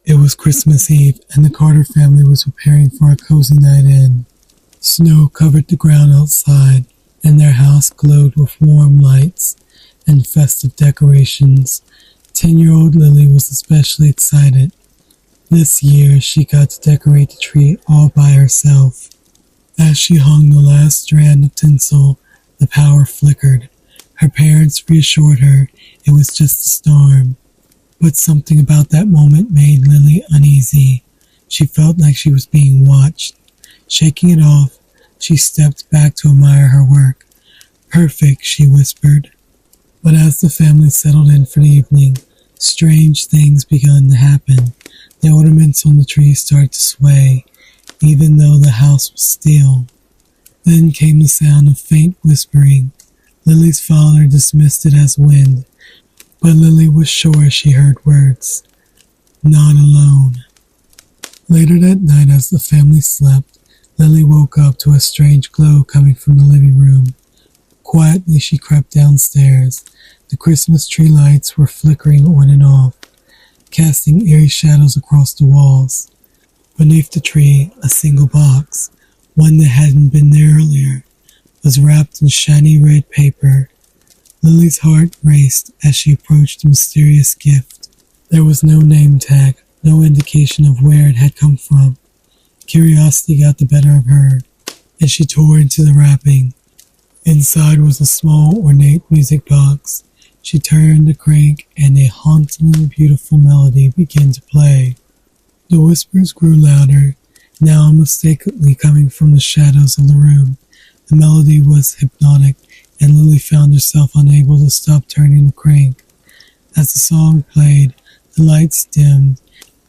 It was Christmas Eve, and the Carter family was preparing for a cozy night in. Snow covered the ground outside, and their house glowed with warm lights and festive decorations. 10-year-old Lily was especially excited. This year, she got to decorate the tree all by herself. As she hung the last strand of tinsel, the power flickered. Her parents reassured her it was just a storm. But something about that moment made Lily uneasy. She felt like she was being watched. Shaking it off, she stepped back to admire her work. "Perfect," she whispered. But as the family settled in for the evening, strange things began to happen. The ornaments on the tree started to sway, even though the house was still. Then came the sound of faint whispering. Lily's father dismissed it as wind, but Lily was sure she heard words. "Not alone." Later that night, as the family slept, Lily woke up to a strange glow coming from the living room. Quietly, she crept downstairs. The Christmas tree lights were flickering on and off, casting eerie shadows across the walls. Beneath the tree, a single box, one that hadn't been there earlier, was wrapped in shiny red paper. Lily's heart raced as she approached the mysterious gift. There was no name tag, no indication of where it had come from. Curiosity got the better of her, and she tore into the wrapping. Inside was a small, ornate music box. She turned the crank, and a hauntingly beautiful melody began to play. The whispers grew louder, now unmistakably coming from the shadows of the room. The melody was hypnotic, and Lily found herself unable to stop turning the crank. As the song played, the lights dimmed,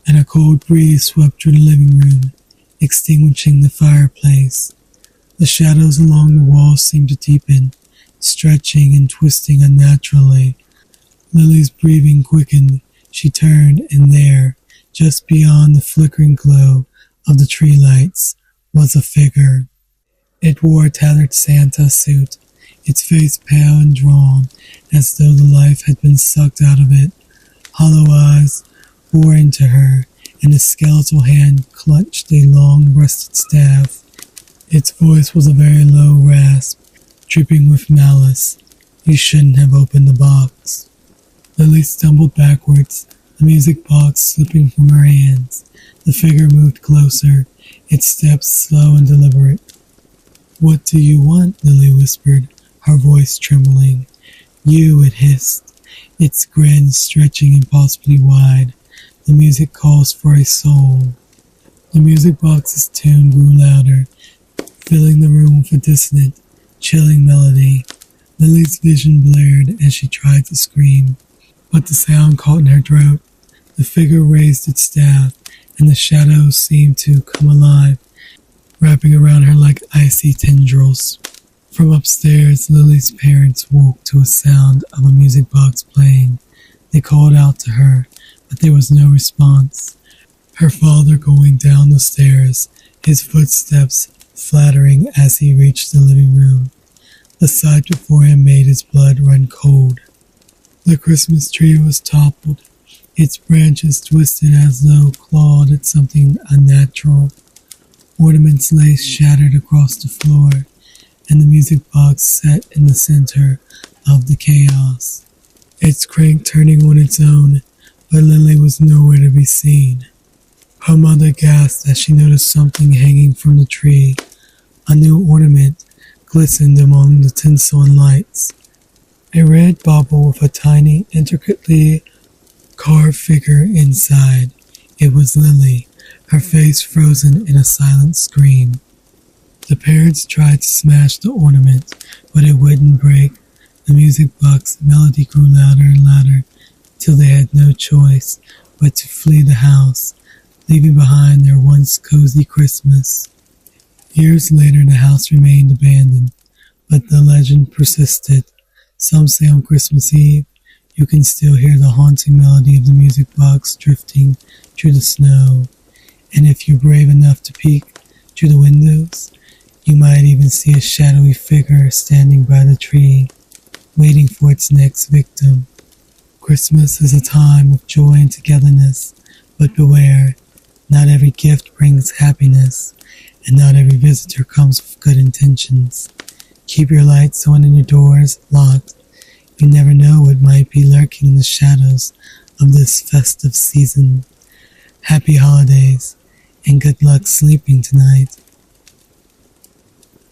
and a cold breeze swept through the living room, extinguishing the fireplace. The shadows along the walls seemed to deepen, stretching and twisting unnaturally. Lily's breathing quickened. She turned, and there, just beyond the flickering glow of the tree lights, was a figure. It wore a tattered Santa suit, its face pale and drawn, as though the life had been sucked out of it. Hollow eyes bore into her, and a skeletal hand clutched a long, rusted staff. Its voice was a very low rasp, dripping with malice. "You shouldn't have opened the box." Lily stumbled backwards, the music box slipping from her hands. The figure moved closer, its steps slow and deliberate. "What do you want?" Lily whispered, her voice trembling. "You," it hissed, its grin stretching impossibly wide. "The music calls for a soul." The music box's tune grew louder, filling the room with a dissonant, chilling melody. Lily's vision blurred as she tried to scream, but the sound caught in her throat. The figure raised its staff, and the shadows seemed to come alive, wrapping around her like icy tendrils. From upstairs, Lily's parents woke to a sound of a music box playing. They called out to her, but there was no response. Her father going down the stairs, his footsteps flattering as he reached the living room. The sight before him made his blood run cold. The Christmas tree was toppled, its branches twisted as though clawed at something unnatural. Ornaments lay shattered across the floor, and the music box sat in the center of the chaos, its crank turning on its own, but Lily was nowhere to be seen. Her mother gasped as she noticed something hanging from the tree. A new ornament glistened among the tinsel and lights. A red bauble with a tiny, intricately carved figure inside. It was Lily, her face frozen in a silent scream. The parents tried to smash the ornament, but it wouldn't break. The music box melody grew louder and louder, till they had no choice but to flee the house, leaving behind their once cozy Christmas. Years later, the house remained abandoned, but the legend persisted. Some say on Christmas Eve, you can still hear the haunting melody of the music box drifting through the snow, and if you're brave enough to peek through the windows, you might even see a shadowy figure standing by the tree, waiting for its next victim. Christmas is a time of joy and togetherness, But beware, not every gift brings happiness, and not every visitor comes with good intentions. Keep your lights on and your doors locked. You never know what might be lurking in the shadows of this festive season. Happy holidays, and good luck sleeping tonight.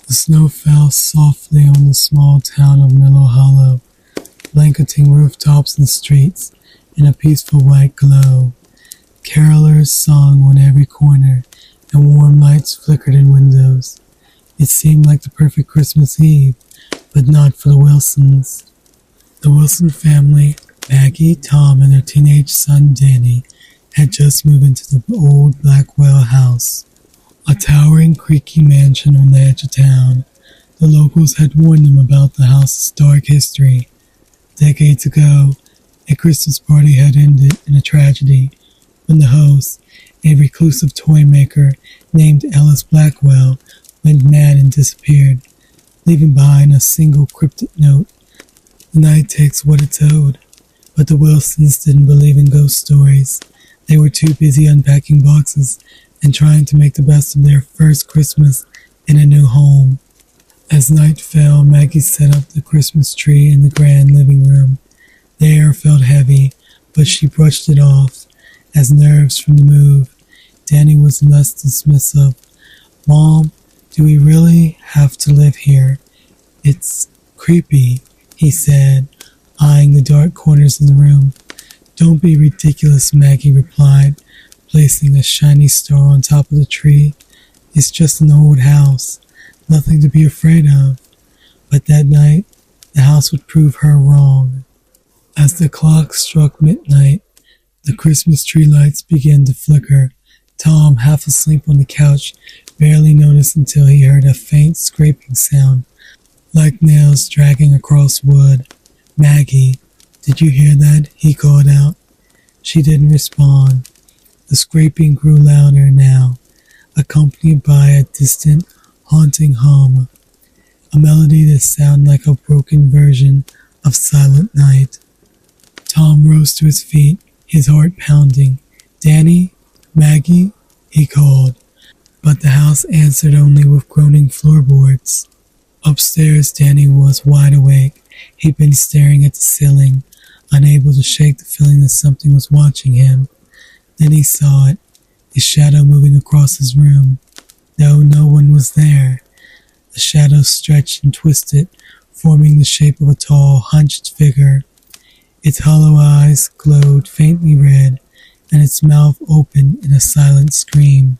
The snow fell softly on the small town of Willow Hollow, blanketing rooftops and streets in a peaceful white glow. Carolers sung on every corner, and warm lights flickered in windows. It seemed like the perfect Christmas Eve, but not for the Wilsons. The Wilson family, Maggie, Tom, and their teenage son Danny, had just moved into the old Blackwell house, a towering, creaky mansion on the edge of town. The locals had warned them about the house's dark history. Decades ago, a Christmas party had ended in a tragedy when the host, a reclusive toy maker named Ellis Blackwell, went mad and disappeared, leaving behind a single cryptic note. The night takes what it's owed, but the Wilsons didn't believe in ghost stories. They were too busy unpacking boxes and trying to make the best of their first Christmas in a new home. As night fell, Maggie set up the Christmas tree in the grand living room. The air felt heavy, but she brushed it off, as nerves from the move. Danny was less dismissive. "Mom, do we really have to live here? It's creepy," he said, eyeing the dark corners of the room. "Don't be ridiculous," Maggie replied, placing a shiny star on top of the tree. "It's just an old house, nothing to be afraid of." But that night, the house would prove her wrong. As the clock struck midnight, the Christmas tree lights began to flicker. Tom, half asleep on the couch, barely noticed until he heard a faint scraping sound, like nails dragging across wood. "Maggie, did you hear that?" he called out. She didn't respond. The scraping grew louder now, accompanied by a distant, haunting hum, a melody that sounded like a broken version of Silent Night. Tom rose to his feet, his heart pounding. "Danny? Maggie?" he called, but the house answered only with groaning floorboards. Upstairs, Danny was wide awake. He'd been staring at the ceiling, unable to shake the feeling that something was watching him. Then he saw it, a shadow moving across his room, though no one was there. The shadow stretched and twisted, forming the shape of a tall, hunched figure. Its hollow eyes glowed faintly red, and its mouth opened in a silent scream.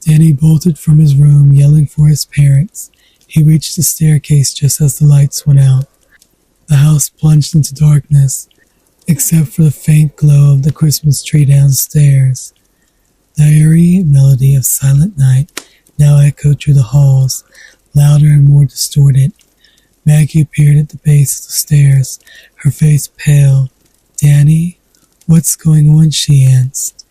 Danny bolted from his room, yelling for his parents. He reached the staircase just as the lights went out. The house plunged into darkness, except for the faint glow of the Christmas tree downstairs. The eerie melody of Silent Night now echoed through the halls, louder and more distorted. Maggie appeared at the base of the stairs, her face pale. "Danny, what's going on?" she asked.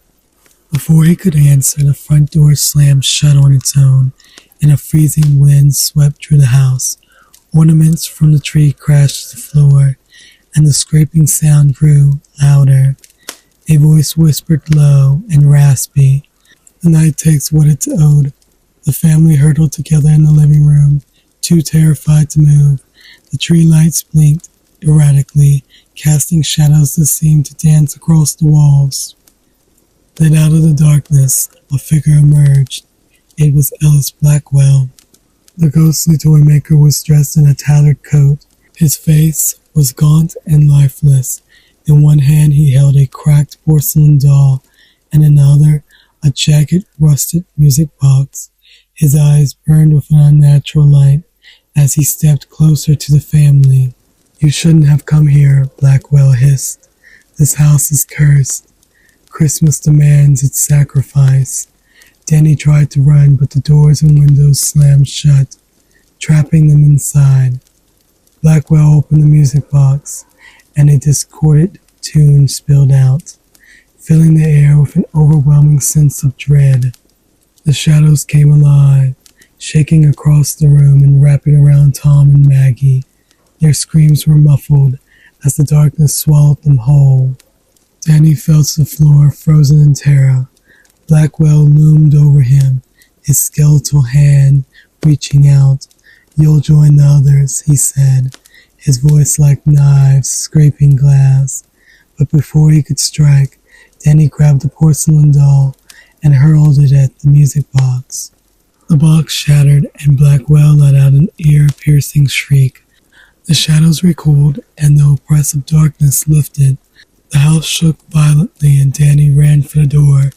Before he could answer, the front door slammed shut on its own, and a freezing wind swept through the house. Ornaments from the tree crashed to the floor, and the scraping sound grew louder. A voice whispered low and raspy, "The night takes what it's owed." The family huddled together in the living room, too terrified to move. The tree lights blinked erratically, casting shadows that seemed to dance across the walls. Then out of the darkness, a figure emerged. It was Ellis Blackwell. The ghostly toy maker was dressed in a tattered coat. His face was gaunt and lifeless. In one hand he held a cracked porcelain doll, and in another a jagged, rusted music box. His eyes burned with an unnatural light as he stepped closer to the family. "You shouldn't have come here," Blackwell hissed. "This house is cursed. Christmas demands its sacrifice." Danny tried to run, but the doors and windows slammed shut, trapping them inside. Blackwell opened the music box, and a discordant tune spilled out, filling the air with an overwhelming sense of dread. The shadows came alive, shaking across the room and wrapping around Tom and Maggie. Their screams were muffled as the darkness swallowed them whole. Danny fell to the floor, frozen in terror. Blackwell loomed over him, his skeletal hand reaching out. "You'll join the others," he said, his voice like knives scraping glass. But before he could strike, Danny grabbed the porcelain doll and hurled it at the music box. The box shattered, and Blackwell let out an ear-piercing shriek. The shadows recoiled, and the oppressive darkness lifted. The house shook violently, and Danny ran for the door,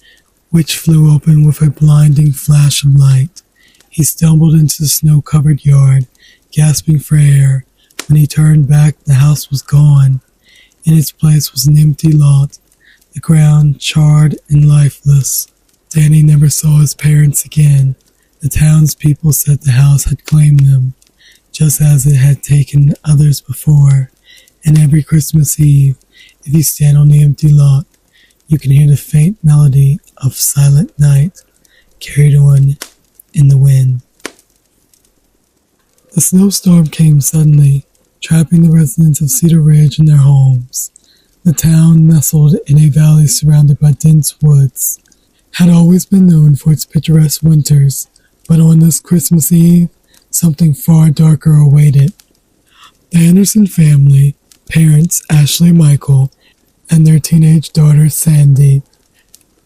which flew open with a blinding flash of light. He stumbled into the snow-covered yard, gasping for air. When he turned back, the house was gone. In its place was an empty lot, the ground charred and lifeless. Danny never saw his parents again. The townspeople said the house had claimed them, just as it had taken others before. And every Christmas Eve, if you stand on the empty lot, you can hear the faint melody of Silent Night carried on in the wind. The snowstorm came suddenly, trapping the residents of Cedar Ridge in their homes. The town, nestled in a valley surrounded by dense woods, had always been known for its picturesque winters, but on this Christmas Eve, something far darker awaited. The Anderson family, parents Ashley and Michael, and their teenage daughter Sandy,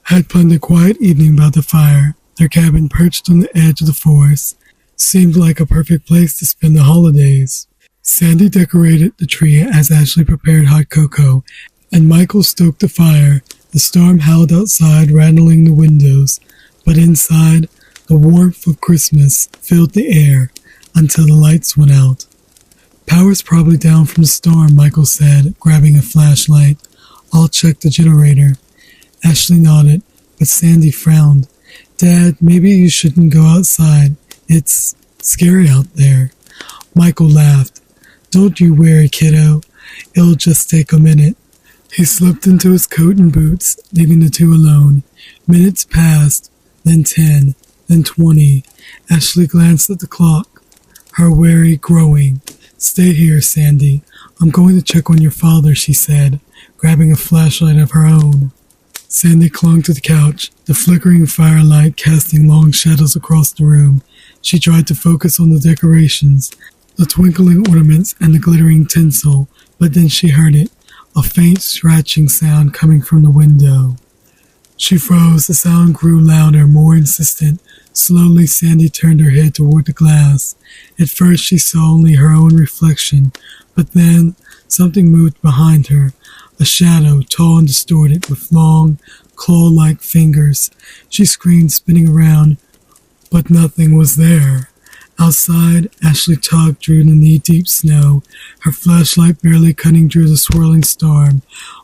had planned a quiet evening by the fire. Their cabin, perched on the edge of the forest, seemed like a perfect place to spend the holidays. Sandy decorated the tree as Ashley prepared hot cocoa, and Michael stoked the fire. The storm howled outside, rattling the windows, but inside, the warmth of Christmas filled the air until the lights went out. "Power's probably down from the storm," Michael said, grabbing a flashlight. "I'll check the generator." Ashley nodded, but Sandy frowned. "Dad, maybe you shouldn't go outside. It's scary out there." Michael laughed. "Don't you worry, kiddo. It'll just take a minute." He slipped into his coat and boots, leaving the two alone. Minutes passed, then 10, then 20. Ashley glanced at the clock, her worry growing. "Stay here, Sandy. I'm going to check on your father," she said, grabbing a flashlight of her own. Sandy clung to the couch, the flickering firelight casting long shadows across the room. She tried to focus on the decorations, the twinkling ornaments and the glittering tinsel, but then she heard it, a faint scratching sound coming from the window. She froze. The sound grew louder, more insistent. Slowly, Sandy turned her head toward the glass. At first, she saw only her own reflection, but then something moved behind her, a shadow, tall and distorted, with long, claw-like fingers. She screamed, spinning around, but nothing was there. Outside, Ashley tugged through the knee-deep snow, her flashlight barely cutting through the swirling storm.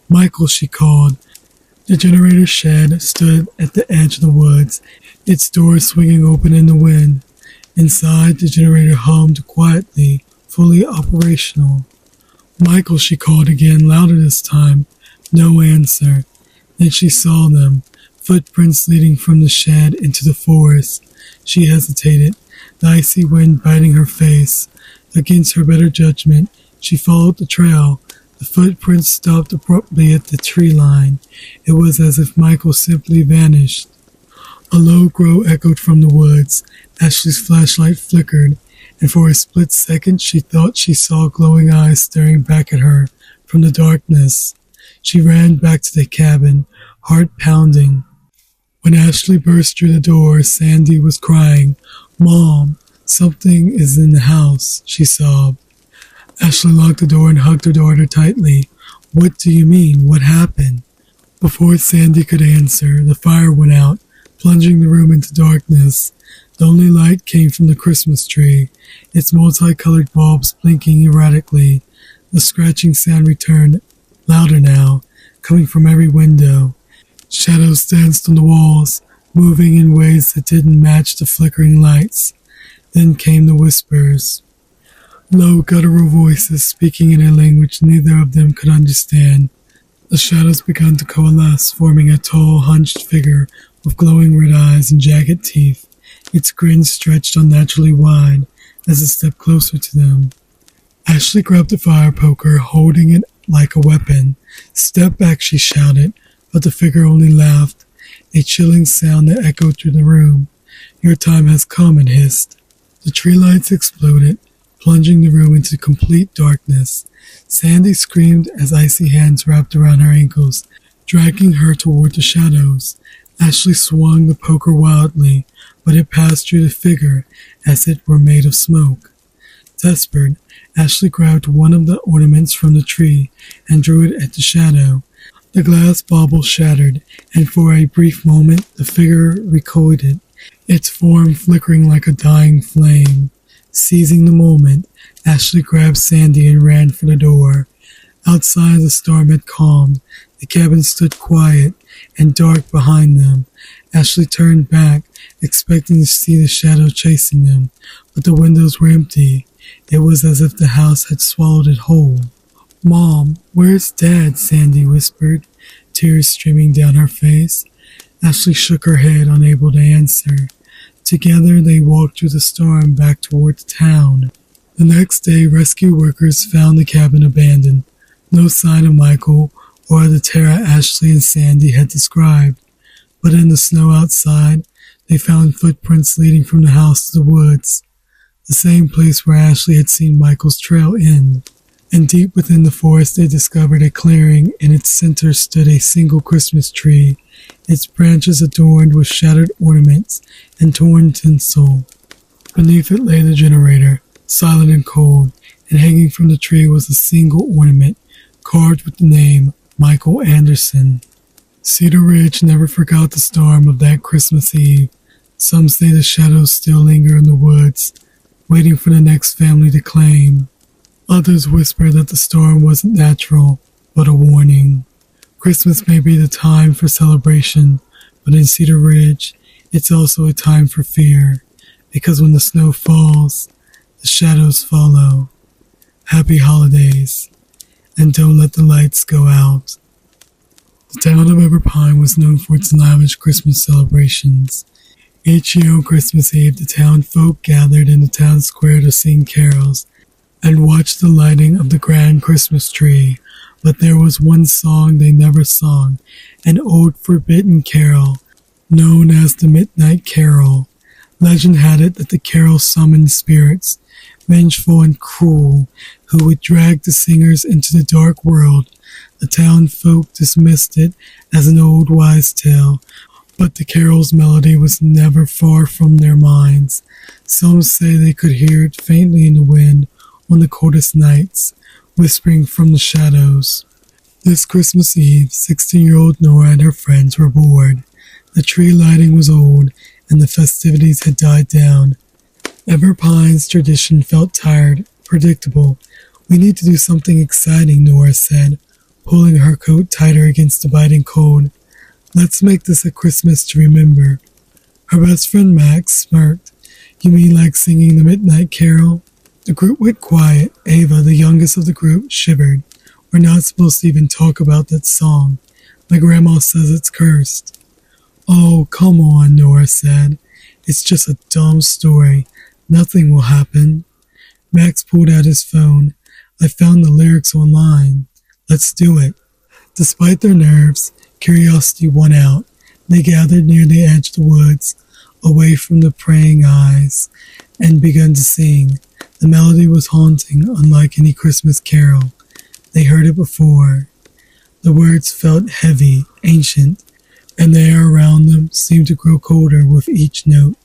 "Michael," she called. The generator shed stood at the edge of the woods, its door swinging open in the wind. Inside, the generator hummed quietly, fully operational. "Michael," she called again, louder this time. No answer. Then she saw them, footprints leading from the shed into the forest. She hesitated, the icy wind biting her face. Against her better judgment, she followed the trail. The footprints stopped abruptly at the tree line. It was as if Michael simply vanished. A low growl echoed from the woods. Ashley's flashlight flickered, and for a split second she thought she saw glowing eyes staring back at her from the darkness. She ran back to the cabin, heart pounding. When Ashley burst through the door, Sandy was crying. "Mom, something is in the house," she sobbed. Ashley locked the door and hugged her daughter tightly. "What do you mean? What happened?" Before Sandy could answer, the fire went out, plunging the room into darkness. The only light came from the Christmas tree, its multicolored bulbs blinking erratically. The scratching sound returned, louder now, coming from every window. Shadows danced on the walls, moving in ways that didn't match the flickering lights. Then came the whispers. Low, guttural voices speaking in a language neither of them could understand. The shadows began to coalesce, forming a tall, hunched figure with glowing red eyes and jagged teeth. Its grin stretched unnaturally wide as it stepped closer to them. Ashley grabbed the fire poker, holding it like a weapon. "Step back," she shouted, but the figure only laughed, a chilling sound that echoed through the room. "Your time has come," it hissed. The tree lights exploded, plunging the room into complete darkness. Sandy screamed as icy hands wrapped around her ankles, dragging her toward the shadows. Ashley swung the poker wildly, but it passed through the figure as it were made of smoke. Desperate, Ashley grabbed one of the ornaments from the tree and drew it at the shadow. The glass bauble shattered, and for a brief moment the figure recoiled, its form flickering like a dying flame. Seizing the moment, Ashley grabbed Sandy and ran for the door. Outside, the storm had calmed. The cabin stood quiet and dark behind them. Ashley turned back, expecting to see the shadow chasing them, but the windows were empty. It was as if the house had swallowed it whole. "Mom, where's Dad?" Sandy whispered, tears streaming down her face. Ashley shook her head, unable to answer. Together, they walked through the storm back toward the town. The next day, rescue workers found the cabin abandoned. No sign of Michael or the terror Ashley and Sandy had described. But in the snow outside, they found footprints leading from the house to the woods, the same place where Ashley had seen Michael's trail end. And deep within the forest, they discovered a clearing. In its center stood a single Christmas tree, its branches adorned with shattered ornaments and torn tinsel. Beneath it lay the generator, silent and cold, and hanging from the tree was a single ornament, carved with the name Michael Anderson. Cedar Ridge never forgot the storm of that Christmas Eve. Some say the shadows still linger in the woods, waiting for the next family to claim. Others whisper that the storm wasn't natural, but a warning. Christmas may be the time for celebration, but in Cedar Ridge, it's also a time for fear, because when the snow falls, the shadows follow. Happy holidays, and don't let the lights go out. The town of Everpine was known for its lavish Christmas celebrations. Each year on Christmas Eve, the town folk gathered in the town square to sing carols and watch the lighting of the grand Christmas tree. But there was one song they never sung, an old forbidden carol known as the Midnight Carol. Legend had it that the carol summoned spirits, vengeful and cruel, who would drag the singers into the dark world. The town folk dismissed it as an old wise tale, but the carol's melody was never far from their minds. Some say they could hear it faintly in the wind on the coldest nights, whispering from the shadows. This Christmas Eve, 16-year-old Nora and her friends were bored. The tree lighting was old, and the festivities had died down. Everpine's tradition felt tired, predictable. "We need to do something exciting," Nora said, pulling her coat tighter against the biting cold. "Let's make this a Christmas to remember." Her best friend Max smirked. "You mean like singing the Midnight Carol?" The group went quiet. Ava, the youngest of the group, shivered. "We're not supposed to even talk about that song. My grandma says it's cursed." "Oh, come on," Nora said. "It's just a dumb story. Nothing will happen." Max pulled out his phone. "I found the lyrics online. Let's do it." Despite their nerves, curiosity won out. They gathered near the edge of the woods, away from the praying eyes, and began to sing. The melody was haunting, unlike any Christmas carol they heard it before. The words felt heavy, ancient, and the air around them seemed to grow colder with each note.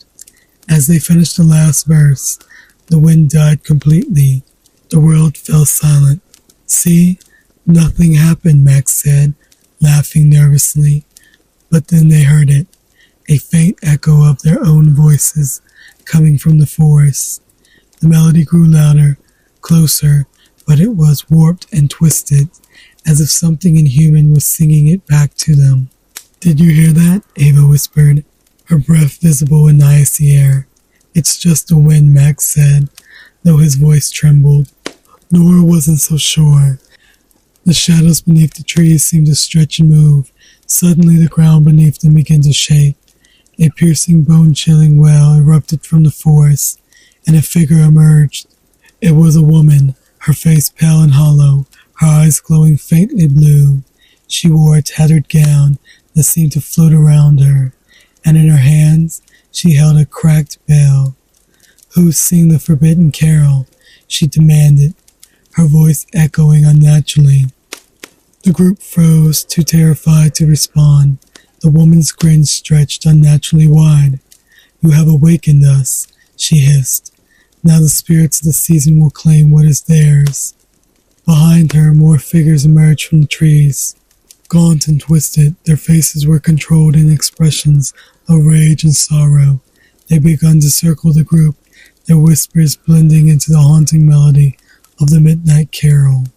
As they finished the last verse, the wind died completely. The world fell silent. "See? Nothing happened," Max said, laughing nervously. But then they heard it, a faint echo of their own voices coming from the forest. The melody grew louder, closer, but it was warped and twisted, as if something inhuman was singing it back to them. "Did you hear that?" Ava whispered, her breath visible in the icy air. "It's just the wind," Max said, though his voice trembled. Nora wasn't so sure. The shadows beneath the trees seemed to stretch and move. Suddenly the ground beneath them began to shake. A piercing, bone-chilling wail erupted from the forest, and a figure emerged. It was a woman, her face pale and hollow, her eyes glowing faintly blue. She wore a tattered gown that seemed to float around her, and in her hands she held a cracked bell. "Who sing the forbidden carol?" she demanded, her voice echoing unnaturally. The group froze, too terrified to respond. The woman's grin stretched unnaturally wide. "You have awakened us," she hissed. "Now the spirits of the season will claim what is theirs." Behind her, more figures emerged from the trees. Gaunt and twisted, their faces were controlled in expressions of rage and sorrow. They began to circle the group, their whispers blending into the haunting melody of the midnight carol.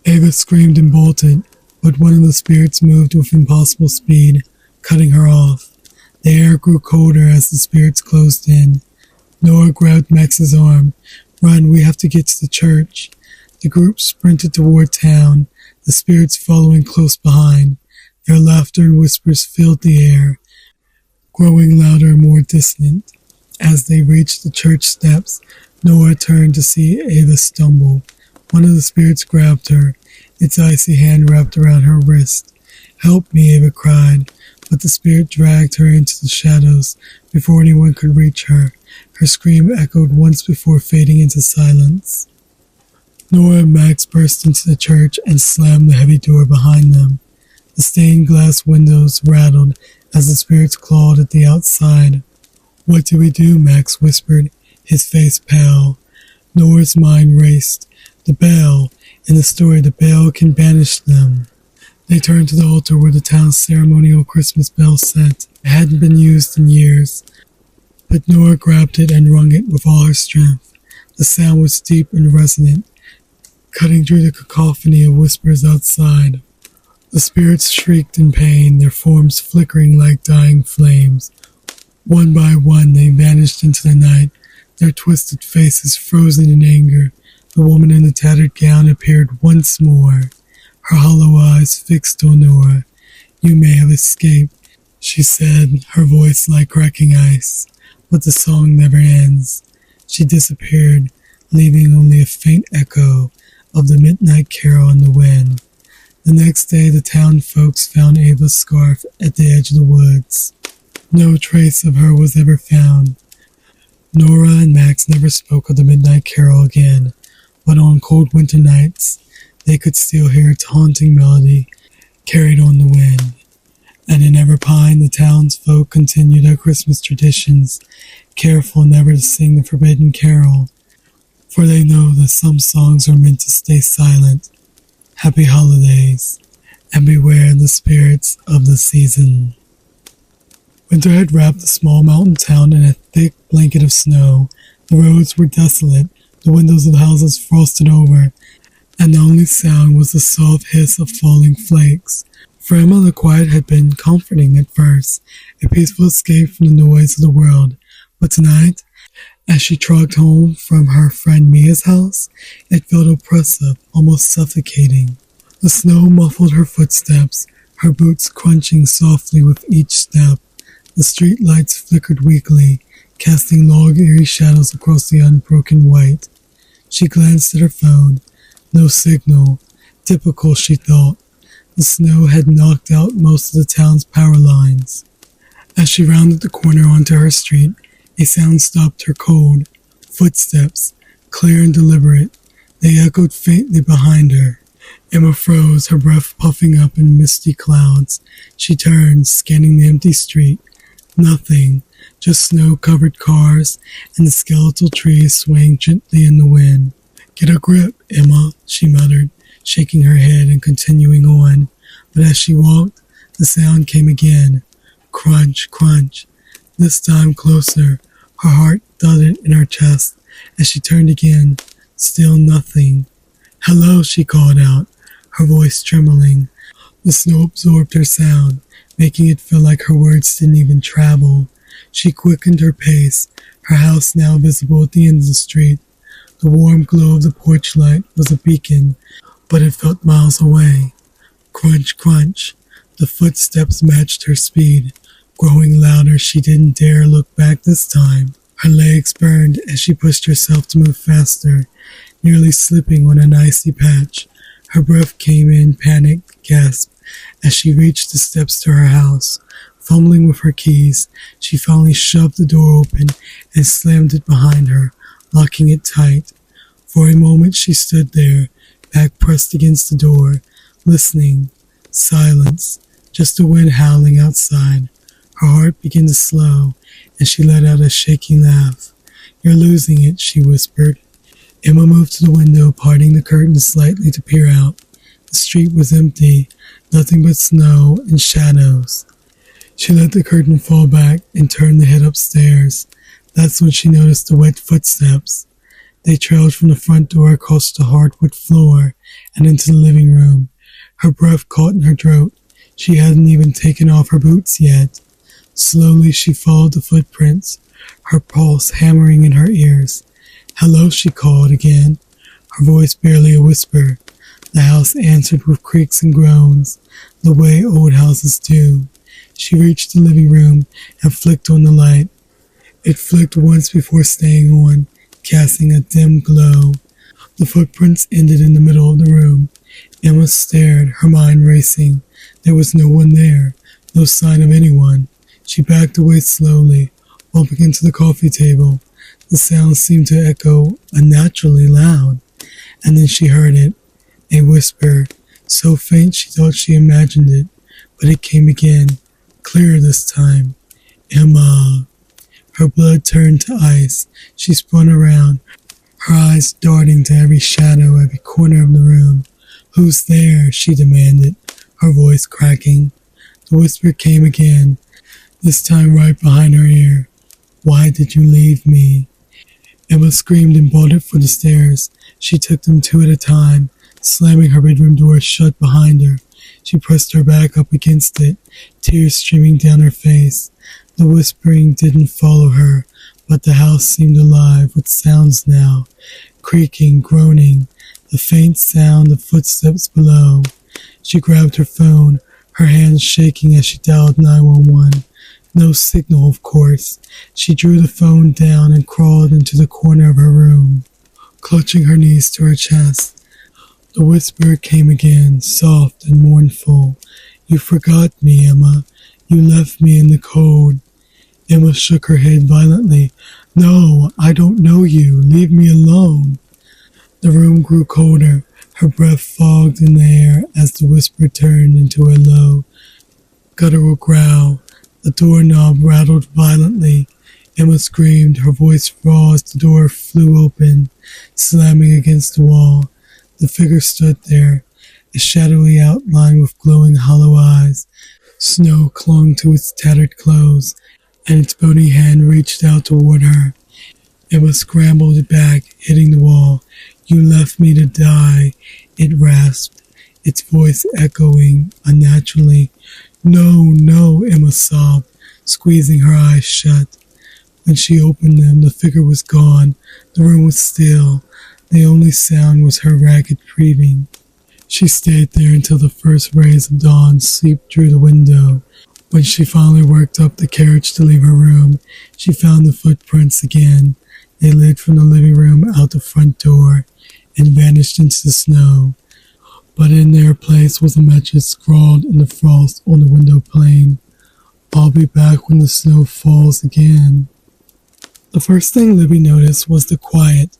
Ava screamed and bolted, but one of the spirits moved with impossible speed, cutting her off. The air grew colder as the spirits closed in. Nora grabbed Max's arm. "Run, we have to get to the church." The group sprinted toward town, the spirits following close behind. Their laughter and whispers filled the air, growing louder and more dissonant. As they reached the church steps, Nora turned to see Ava stumble. One of the spirits grabbed her, its icy hand wrapped around her wrist. "Help me," Ava cried, but the spirit dragged her into the shadows before anyone could reach her. Her scream echoed once before fading into silence. Nora and Max burst into the church and slammed the heavy door behind them. The stained glass windows rattled as the spirits clawed at the outside. "What do we do?" Max whispered, his face pale. Nora's mind raced. The bell. In the story, the bell can banish them. They turned to the altar where the town's ceremonial Christmas bell sat. It hadn't been used in years, but Nora grabbed it and wrung it with all her strength. The sound was deep and resonant, cutting through the cacophony of whispers outside. The spirits shrieked in pain, their forms flickering like dying flames. One by one, they vanished into the night, their twisted faces frozen in anger. The woman in the tattered gown appeared once more, her hollow eyes fixed on Nora. "You may have escaped," she said, her voice like cracking ice. "But the song never ends." She disappeared, leaving only a faint echo of the midnight carol in the wind. The next day, the town folks found Ava's scarf at the edge of the woods. No trace of her was ever found. Nora and Max never spoke of the midnight carol again, but on cold winter nights, they could still hear its haunting melody carried on the wind. And in Everpine, the townsfolk continued their Christmas traditions, careful never to sing the forbidden carol, for they know that some songs are meant to stay silent. Happy holidays, and beware the spirits of the season. Winter had wrapped the small mountain town in a thick blanket of snow. The roads were desolate, the windows of the houses frosted over, and the only sound was the soft hiss of falling flakes. For Emma, the quiet had been comforting at first, a peaceful escape from the noise of the world. But tonight, as she trudged home from her friend Mia's house, it felt oppressive, almost suffocating. The snow muffled her footsteps, her boots crunching softly with each step. The street lights flickered weakly, casting long, eerie shadows across the unbroken white. She glanced at her phone. No signal. Typical, she thought. The snow had knocked out most of the town's power lines. As she rounded the corner onto her street, a sound stopped her cold. Footsteps, clear and deliberate. They echoed faintly behind her. Emma froze, her breath puffing up in misty clouds. She turned, scanning the empty street. Nothing, just snow-covered cars and the skeletal trees swaying gently in the wind. "Get a grip, Emma," she muttered, shaking her head and continuing on. But as she walked, the sound came again. Crunch, crunch. This time closer. Her heart thudded in her chest as she turned again. Still nothing. "Hello," she called out, her voice trembling. The snow absorbed her sound, making it feel like her words didn't even travel. She quickened her pace, her house now visible at the end of the street. The warm glow of the porch light was a beacon, but it felt miles away. Crunch, crunch. The footsteps matched her speed. Growing louder, she didn't dare look back this time. Her legs burned as she pushed herself to move faster, nearly slipping on an icy patch. Her breath came in panicked gasp as she reached the steps to her house. Fumbling with her keys, she finally shoved the door open and slammed it behind her, locking it tight. For a moment she stood there, back pressed against the door, listening. Silence, just the wind howling outside. Her heart began to slow, and she let out a shaky laugh. "You're losing it," she whispered. Emma moved to the window, parting the curtains slightly to peer out. The street was empty, nothing but snow and shadows. She let the curtain fall back and turned to head upstairs. That's when she noticed the wet footsteps. They trailed from the front door across the hardwood floor and into the living room. Her breath caught in her throat. She hadn't even taken off her boots yet. Slowly she followed the footprints, her pulse hammering in her ears. "Hello," she called again, her voice barely a whisper. The house answered with creaks and groans, the way old houses do. She reached the living room and flicked on the light. It flicked once before staying on, casting a dim glow. The footprints ended in the middle of the room. Emma stared, her mind racing. There was no one there, no sign of anyone. She backed away slowly, bumping into the coffee table. The sound seemed to echo unnaturally loud, and then she heard it, a whisper, so faint she thought she imagined it, but it came again, clearer this time. "Emma." Her blood turned to ice. She spun around, her eyes darting to every shadow, every corner of the room. "Who's there?" she demanded, her voice cracking. The whisper came again, this time right behind her ear. "Why did you leave me?" Emma screamed and bolted for the stairs. She took them two at a time, slamming her bedroom door shut behind her. She pressed her back up against it, tears streaming down her face. The whispering didn't follow her, but the house seemed alive with sounds now, creaking, groaning, the faint sound of footsteps below. She grabbed her phone, her hands shaking as she dialed 911. No signal, of course. She drew the phone down and crawled into the corner of her room, clutching her knees to her chest. The whisper came again, soft and mournful. "You forgot me, Emma. You left me in the cold." Emma shook her head violently. "No, I don't know you. Leave me alone." The room grew colder. Her breath fogged in the air as the whisper turned into a low, guttural growl. The doorknob rattled violently. Emma screamed, her voice raw as the door flew open, slamming against the wall. The figure stood there, a shadowy outline with glowing hollow eyes. Snow clung to its tattered clothes, and its bony hand reached out toward her. Emma scrambled back, hitting the wall. "You left me to die," it rasped, its voice echoing unnaturally. "No, no," Emma sobbed, squeezing her eyes shut. When she opened them, the figure was gone. The room was still. The only sound was her ragged breathing. She stayed there until the first rays of dawn seeped through the window. When she finally worked up the courage to leave her room, she found the footprints again. They led from the living room out the front door and vanished into the snow. But in their place was a message scrawled in the frost on the window pane. "I'll be back when the snow falls again." The first thing Libby noticed was the quiet,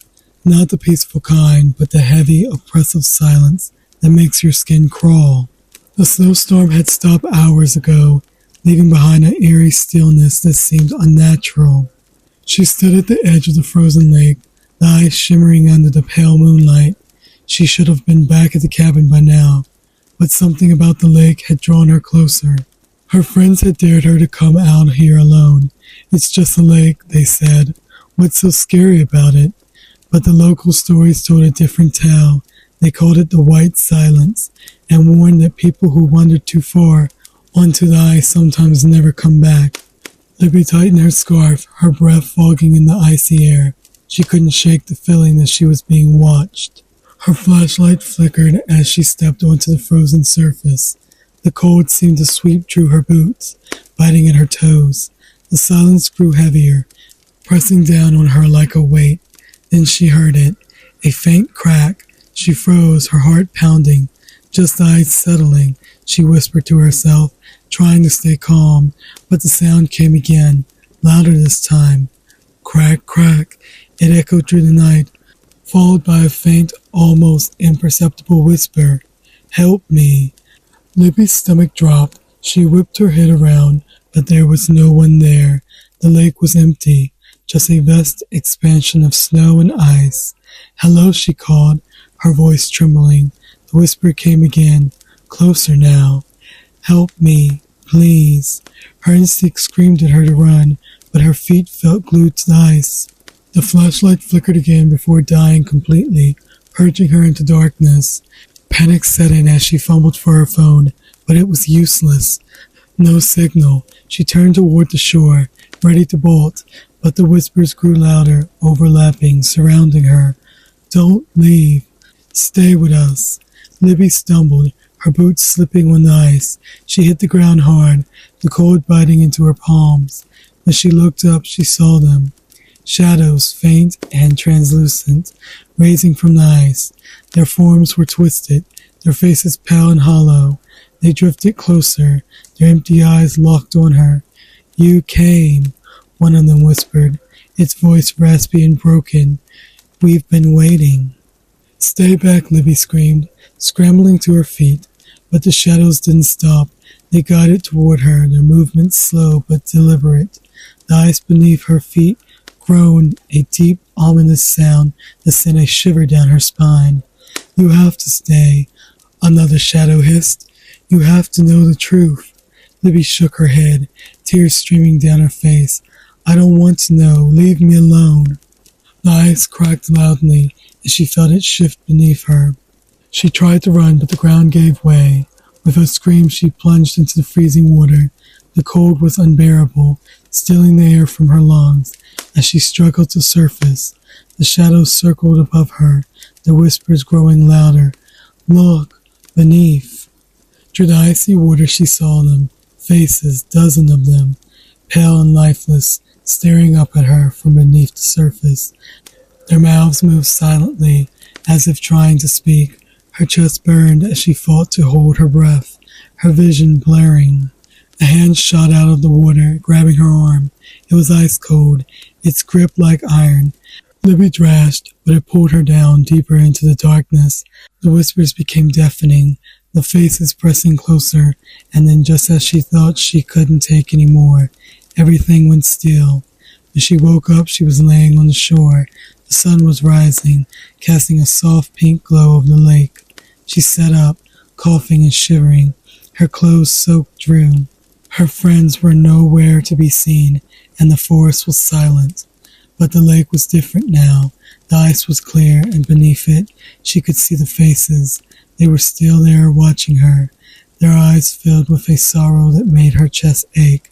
not the peaceful kind, but the heavy, oppressive silence that makes your skin crawl. The snowstorm had stopped hours ago, leaving behind an eerie stillness that seemed unnatural. She stood at the edge of the frozen lake, the ice shimmering under the pale moonlight. She should have been back at the cabin by now, but something about the lake had drawn her closer. Her friends had dared her to come out here alone. "It's just a lake," they said. "What's so scary about it?" But the local stories told a different tale. They called it the White Silence, and warned that people who wandered too far onto the ice sometimes never come back. Libby tightened her scarf, her breath fogging in the icy air. She couldn't shake the feeling that she was being watched. Her flashlight flickered as she stepped onto the frozen surface. The cold seemed to sweep through her boots, biting at her toes. The silence grew heavier, pressing down on her like a weight. Then she heard it, a faint crack. She froze, her heart pounding. Just the ice settling, she whispered to herself, trying to stay calm, but the sound came again, louder this time. Crack, crack, it echoed through the night, followed by a faint, almost imperceptible whisper. Help me. Libby's stomach dropped. She whipped her head around, but there was no one there. The lake was empty, just a vast expansion of snow and ice. Hello, she called, her voice trembling. The whisper came again, closer now. Help me, please. Her instinct screamed at her to run, but her feet felt glued to the ice. The flashlight flickered again before dying completely, purging her into darkness. Panic set in as she fumbled for her phone, but it was useless. No signal. She turned toward the shore, ready to bolt, but the whispers grew louder, overlapping, surrounding her. Don't leave. Stay with us. Libby stumbled, her boots slipping on the ice. She hit the ground hard, the cold biting into her palms. As she looked up, she saw them. Shadows, faint and translucent, raising from the ice. Their forms were twisted, their faces pale and hollow. They drifted closer, their empty eyes locked on her. You came, one of them whispered, its voice raspy and broken. We've been waiting. Stay back, Libby screamed, scrambling to her feet. But the shadows didn't stop. They guided toward her, their movements slow but deliberate. The ice beneath her feet groaned, a deep, ominous sound that sent a shiver down her spine. You have to stay, another shadow hissed. You have to know the truth. Libby shook her head, tears streaming down her face. I don't want to know. Leave me alone. The ice cracked loudly as she felt it shift beneath her. She tried to run, but the ground gave way. With a scream, she plunged into the freezing water. The cold was unbearable, stealing the air from her lungs. As she struggled to surface, the shadows circled above her, their whispers growing louder. Look, beneath. Through the icy water she saw them, faces, dozens of them, pale and lifeless, staring up at her from beneath the surface. Their mouths moved silently, as if trying to speak. Her chest burned as she fought to hold her breath, her vision blurring. A hand shot out of the water, grabbing her arm. It was ice cold, its grip like iron. Libby thrashed, but it pulled her down deeper into the darkness. The whispers became deafening, the faces pressing closer, and then just as she thought she couldn't take any more, everything went still. When she woke up, she was laying on the shore. The sun was rising, casting a soft pink glow over the lake. She sat up, coughing and shivering, her clothes soaked through. Her friends were nowhere to be seen, and the forest was silent. But the lake was different now. The ice was clear, and beneath it, she could see the faces. They were still there watching her, their eyes filled with a sorrow that made her chest ache.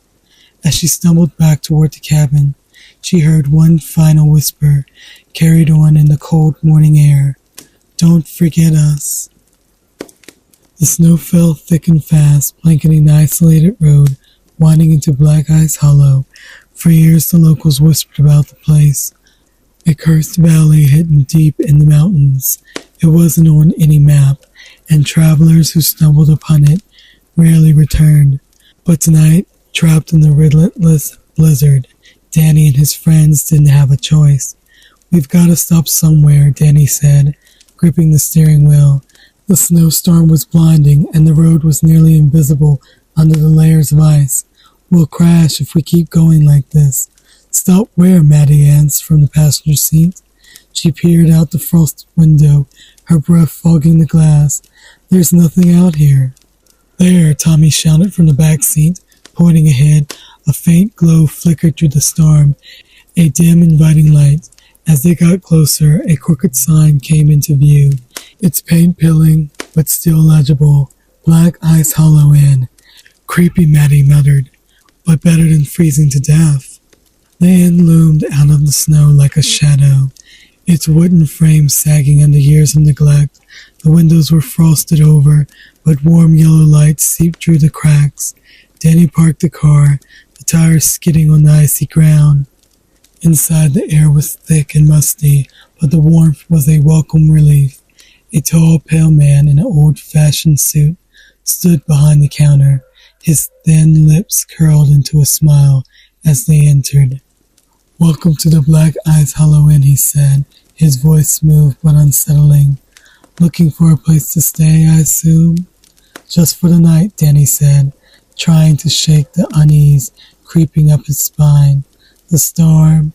As she stumbled back toward the cabin, she heard one final whisper, carried on in the cold morning air. Don't forget us. The snow fell thick and fast, blanketing the isolated road, winding into Black Ice Hollow. For years the locals whispered about the place. A cursed valley hidden deep in the mountains. It wasn't on any map, and travelers who stumbled upon it rarely returned. But tonight, trapped in the relentless blizzard, Danny and his friends didn't have a choice. We've got to stop somewhere, Danny said, gripping the steering wheel. The snowstorm was blinding, and the road was nearly invisible under the layers of ice. We'll crash if we keep going like this. Stop where? Maddie asked from the passenger seat. She peered out the frosted window, her breath fogging the glass. There's nothing out here. There, Tommy shouted from the back seat, pointing ahead. A faint glow flickered through the storm, a dim, inviting light. As they got closer, a crooked sign came into view, its paint peeling, but still legible. Black Ice Hollow Inn. Creepy, Maddie muttered, but better than freezing to death. The inn loomed out of the snow like a shadow, its wooden frame sagging under years of neglect. The windows were frosted over, but warm yellow light seeped through the cracks. Danny parked the car, the tires skidding on the icy ground. Inside, the air was thick and musty, but the warmth was a welcome relief. A tall, pale man in an old-fashioned suit stood behind the counter, his thin lips curled into a smile as they entered. "Welcome to the Black Ice Hollow Inn," he said, his voice smooth but unsettling. "Looking for a place to stay, I assume?" "Just for the night," Danny said, trying to shake the unease creeping up his spine. "The storm?"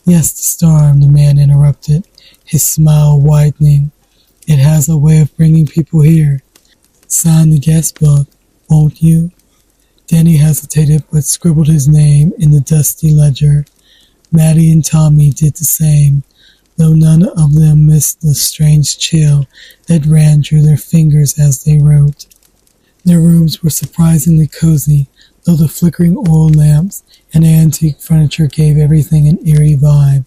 "Yes, the storm," the man interrupted, his smile widening. "It has a way of bringing people here. Sign the guest book, won't you?" Danny hesitated but scribbled his name in the dusty ledger. Maddie and Tommy did the same, though none of them missed the strange chill that ran through their fingers as they wrote. Their rooms were surprisingly cozy, though the flickering oil lamps and antique furniture gave everything an eerie vibe.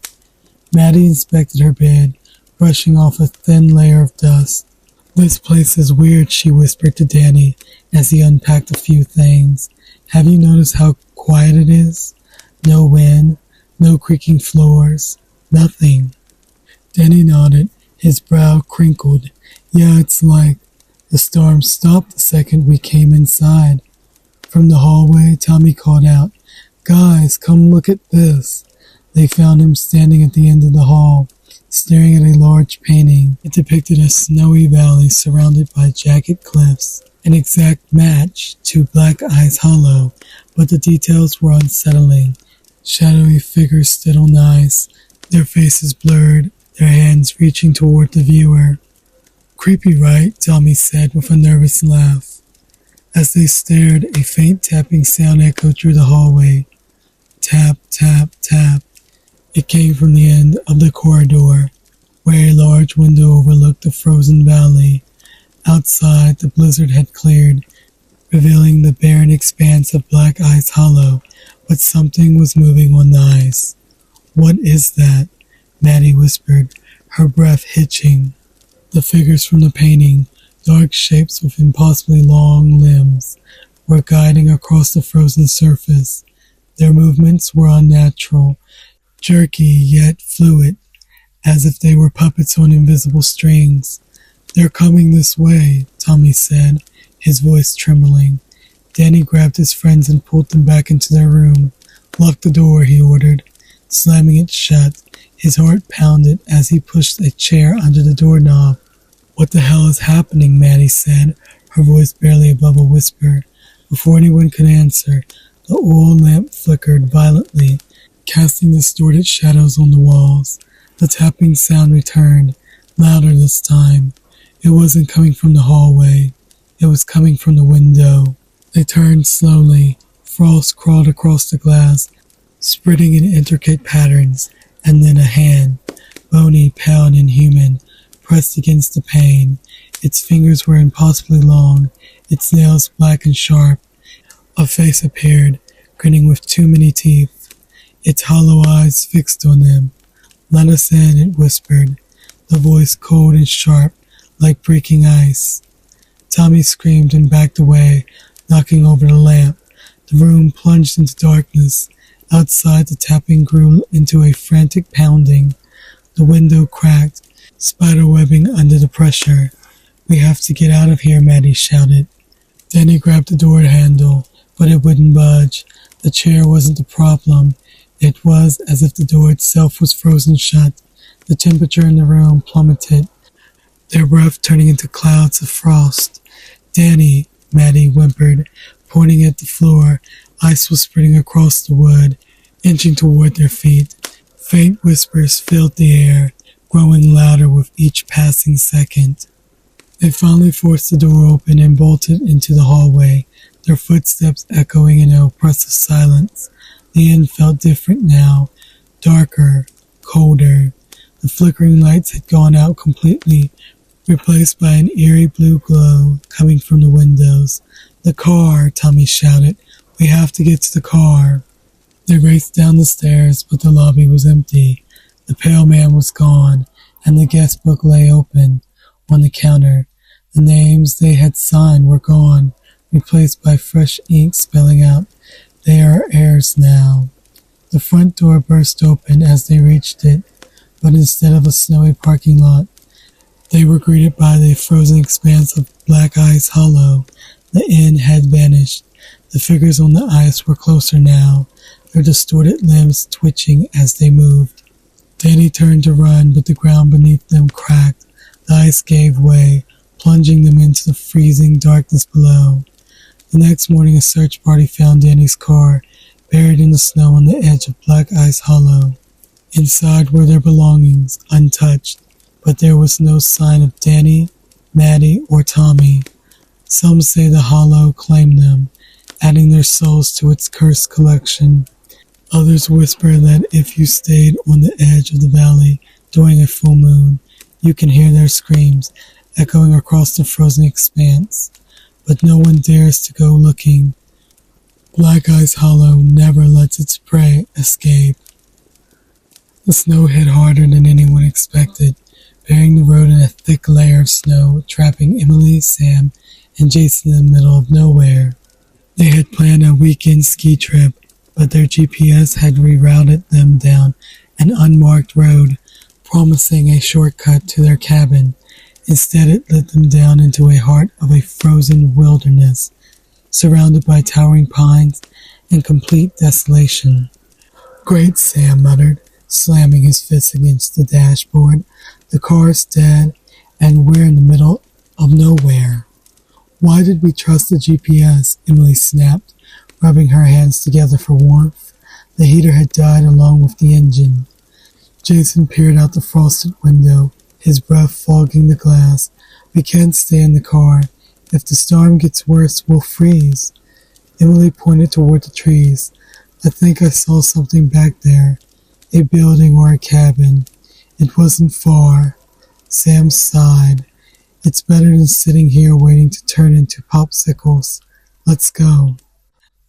Maddie inspected her bed, brushing off a thin layer of dust. "This place is weird," she whispered to Danny as he unpacked a few things. "Have you noticed how quiet it is? No wind, no creaking floors, nothing." Danny nodded, his brow crinkled. "Yeah, it's like the storm stopped the second we came inside." From the hallway, Tommy called out, "Guys, come look at this." They found him standing at the end of the hall, staring at a large painting. It depicted a snowy valley surrounded by jagged cliffs, an exact match to Black Ice Hollow, but the details were unsettling. Shadowy figures stood on ice, their faces blurred, their hands reaching toward the viewer. "Creepy, right?" Tommy said with a nervous laugh. As they stared, a faint tapping sound echoed through the hallway. Tap, tap, tap. It came from the end of the corridor, where a large window overlooked the frozen valley. Outside, the blizzard had cleared, revealing the barren expanse of Black Ice Hollow, but something was moving on the ice. "What is that?" Maddie whispered, her breath hitching. The figures from the painting, dark shapes with impossibly long limbs, were guiding across the frozen surface. Their movements were unnatural, jerky yet fluid, as if they were puppets on invisible strings. "They're coming this way," Tommy said, his voice trembling. Danny grabbed his friends and pulled them back into their room. "Lock the door," he ordered, slamming it shut. His heart pounded as he pushed a chair under the doorknob. "What the hell is happening?" Maddie said, her voice barely above a whisper. Before anyone could answer, the oil lamp flickered violently, casting distorted shadows on the walls. The tapping sound returned, louder this time. It wasn't coming from the hallway. It was coming from the window. They turned slowly. Frost crawled across the glass, spreading in intricate patterns, and then a hand, bony, pale, and inhuman, pressed against the pane. Its fingers were impossibly long, its nails black and sharp. A face appeared, grinning with too many teeth, its hollow eyes fixed on them. "Let us in," it whispered, the voice cold and sharp, like breaking ice. Tommy screamed and backed away, knocking over the lamp. The room plunged into darkness. Outside, the tapping grew into a frantic pounding. The window cracked, spiderwebbing under the pressure. "We have to get out of here," Maddie shouted. Danny grabbed the door handle, but it wouldn't budge. The chair wasn't the problem. It was as if the door itself was frozen shut. The temperature in the room plummeted, their breath turning into clouds of frost. "Danny," Maddie whimpered, pointing at the floor. Ice was spreading across the wood, inching toward their feet. Faint whispers filled the air, growing louder with each passing second. They finally forced the door open and bolted into the hallway, their footsteps echoing in an oppressive silence. The inn felt different now, darker, colder. The flickering lights had gone out completely, replaced by an eerie blue glow coming from the windows. "The car!" Tommy shouted. "We have to get to the car." They raced down the stairs, but the lobby was empty. The pale man was gone, and the guest book lay open on the counter. The names they had signed were gone, replaced by fresh ink spelling out, "They are heirs now." The front door burst open as they reached it, but instead of a snowy parking lot, They were greeted by the frozen expanse of black ice hollow. The inn had vanished. The figures on the ice were closer now, their distorted limbs twitching as they moved. Danny turned to run, but the ground beneath them cracked. The ice gave way, plunging them into the freezing darkness below. The next morning, a search party found Danny's car, buried in the snow on the edge of Black Ice Hollow. Inside were their belongings, untouched, but there was no sign of Danny, Maddie, or Tommy. Some say the Hollow claimed them, adding their souls to its cursed collection. Others whisper that if you stayed on the edge of the valley during a full moon, you can hear their screams echoing across the frozen expanse, but no one dares to go looking. Black Ice Hollow never lets its prey escape. The snow hit harder than anyone expected, burying the road in a thick layer of snow, trapping Emily, Sam, and Jason in the middle of nowhere. They had planned a weekend ski trip, but their GPS had rerouted them down an unmarked road, promising a shortcut to their cabin. Instead, it led them down into a heart of a frozen wilderness, surrounded by towering pines and complete desolation. "Great," Sam muttered, slamming his fist against the dashboard. "The car's dead, and we're in the middle of nowhere." "Why did we trust the GPS?" Emily snapped, rubbing her hands together for warmth. The heater had died along with the engine. Jason peered out the frosted window, his breath fogging the glass. "We can't stay in the car. If the storm gets worse, we'll freeze." Emily pointed toward the trees. "I think I saw something back there. A building or a cabin. It wasn't far." Sam sighed. "It's better than sitting here waiting to turn into popsicles. Let's go."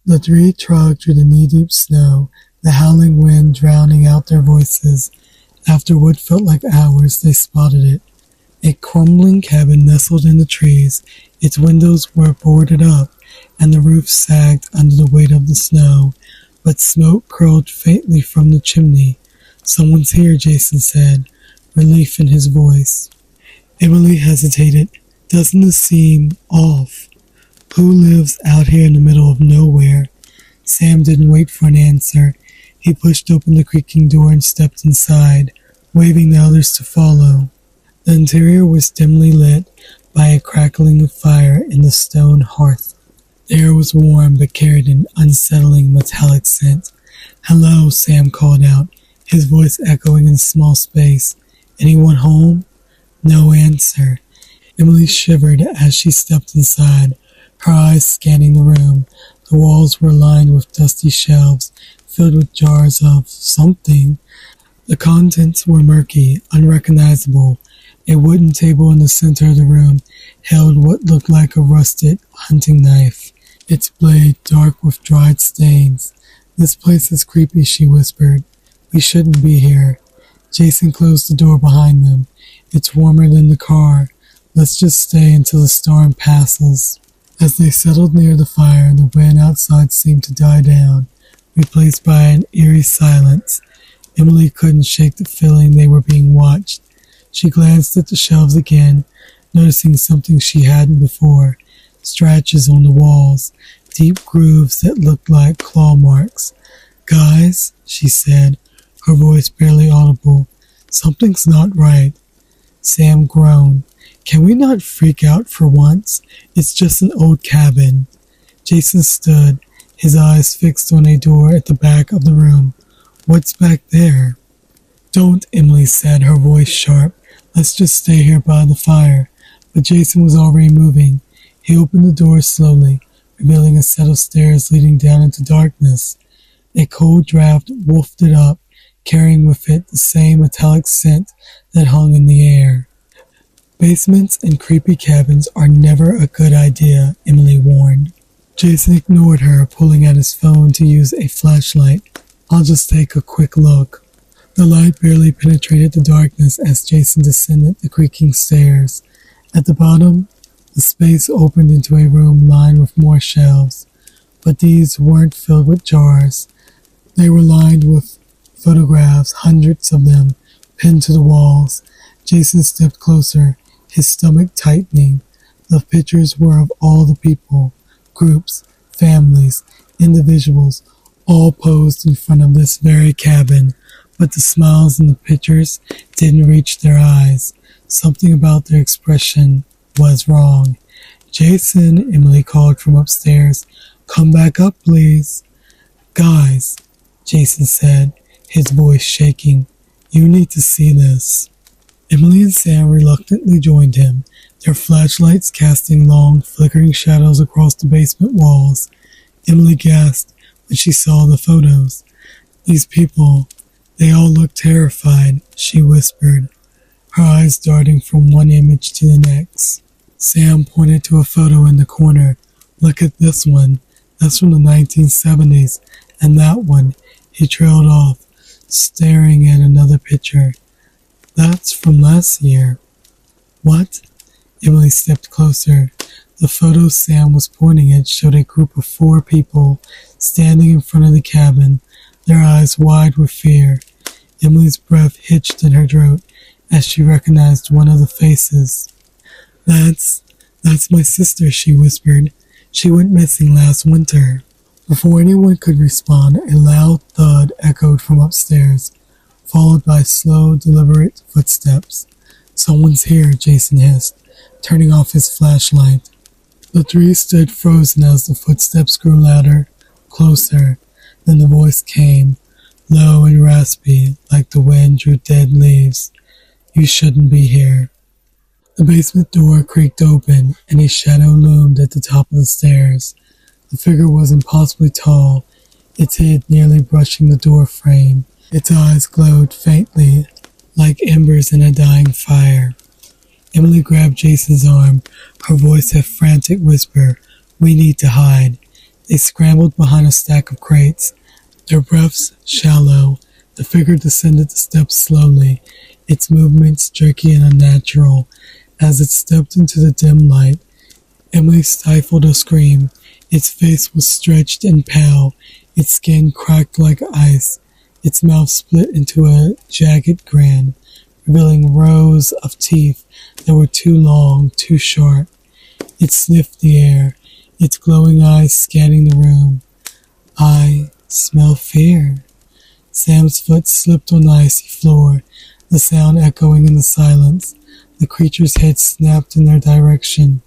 The three trudged through the knee-deep snow, the howling wind drowning out their voices. After what felt like hours, they spotted it. A crumbling cabin nestled in the trees. Its windows were boarded up, and the roof sagged under the weight of the snow, but smoke curled faintly from the chimney. "Someone's here," Jason said, relief in his voice. Emily hesitated. "Doesn't this seem off? Who lives out here in the middle of nowhere?" Sam didn't wait for an answer. He pushed open the creaking door and stepped inside, waving the others to follow. The interior was dimly lit by a crackling fire in the stone hearth. The air was warm but carried an unsettling metallic scent. "Hello," Sam called out, his voice echoing in the small space. "Anyone home?" No answer. Emily shivered as she stepped inside, her eyes scanning the room. The walls were lined with dusty shelves, filled with jars of something. The contents were murky, unrecognizable. A wooden table in the center of the room held what looked like a rusted hunting knife, its blade dark with dried stains. "This place is creepy," she whispered. "We shouldn't be here." Jason closed the door behind them. "It's warmer than the car. Let's just stay until the storm passes." As they settled near the fire, the wind outside seemed to die down, replaced by an eerie silence. Emily couldn't shake the feeling they were being watched. She glanced at the shelves again, noticing something she hadn't before. Scratches on the walls, deep grooves that looked like claw marks. "Guys," she said, her voice barely audible, "something's not right." Sam groaned. "Can we not freak out for once? It's just an old cabin." Jason stood, his eyes fixed on a door at the back of the room. "What's back there?" "Don't," Emily said, her voice sharp. "Let's just stay here by the fire." But Jason was already moving. He opened the door slowly, revealing a set of stairs leading down into darkness. A cold draft wafted up, carrying with it the same metallic scent that hung in the air. "Basements and creepy cabins are never a good idea," Emily warned. Jason ignored her, pulling out his phone to use a flashlight. "I'll just take a quick look." The light barely penetrated the darkness as Jason descended the creaking stairs. At the bottom, the space opened into a room lined with more shelves, but these weren't filled with jars. They were lined with photographs, hundreds of them, pinned to the walls. Jason stepped closer, his stomach tightening. The pictures were of all the people, groups, families, individuals, all posed in front of this very cabin, but the smiles in the pictures didn't reach their eyes. Something about their expression was wrong. Jason, Emily called from upstairs. Come back up, please. Guys, Jason said, his voice shaking. You need to see this. Emily and Sam reluctantly joined him, their flashlights casting long, flickering shadows across the basement walls. Emily gasped when she saw the photos. These people, they all looked terrified, she whispered, her eyes darting from one image to the next. Sam pointed to a photo in the corner. Look at this one. That's from the 1970s. And that one. He trailed off, staring at another picture. That's from last year. What? Emily stepped closer. The photo Sam was pointing at showed a group of 4 people standing in front of the cabin, their eyes wide with fear. Emily's breath hitched in her throat as she recognized one of the faces. That's my sister, she whispered. She went missing last winter. Before anyone could respond, a loud thud echoed from upstairs, followed by slow, deliberate footsteps. Someone's here, Jason hissed, turning off his flashlight. The 3 stood frozen as the footsteps grew louder, closer. Then the voice came, low and raspy, like the wind drew dead leaves. You shouldn't be here. The basement door creaked open, and a shadow loomed at the top of the stairs. The figure was impossibly tall, its head nearly brushing the door frame. Its eyes glowed faintly, like embers in a dying fire. Emily grabbed Jason's arm, her voice a frantic whisper. We need to hide. They scrambled behind a stack of crates, their breaths shallow. The figure descended the steps slowly, its movements jerky and unnatural. As it stepped into the dim light, Emily stifled a scream. Its face was stretched and pale, its skin cracked like ice, its mouth split into a jagged grin, revealing rows of teeth that were too long, too sharp. It sniffed the air, its glowing eyes scanning the room. I smell fear. Sam's foot slipped on the icy floor, the sound echoing in the silence. The creature's head snapped in their direction,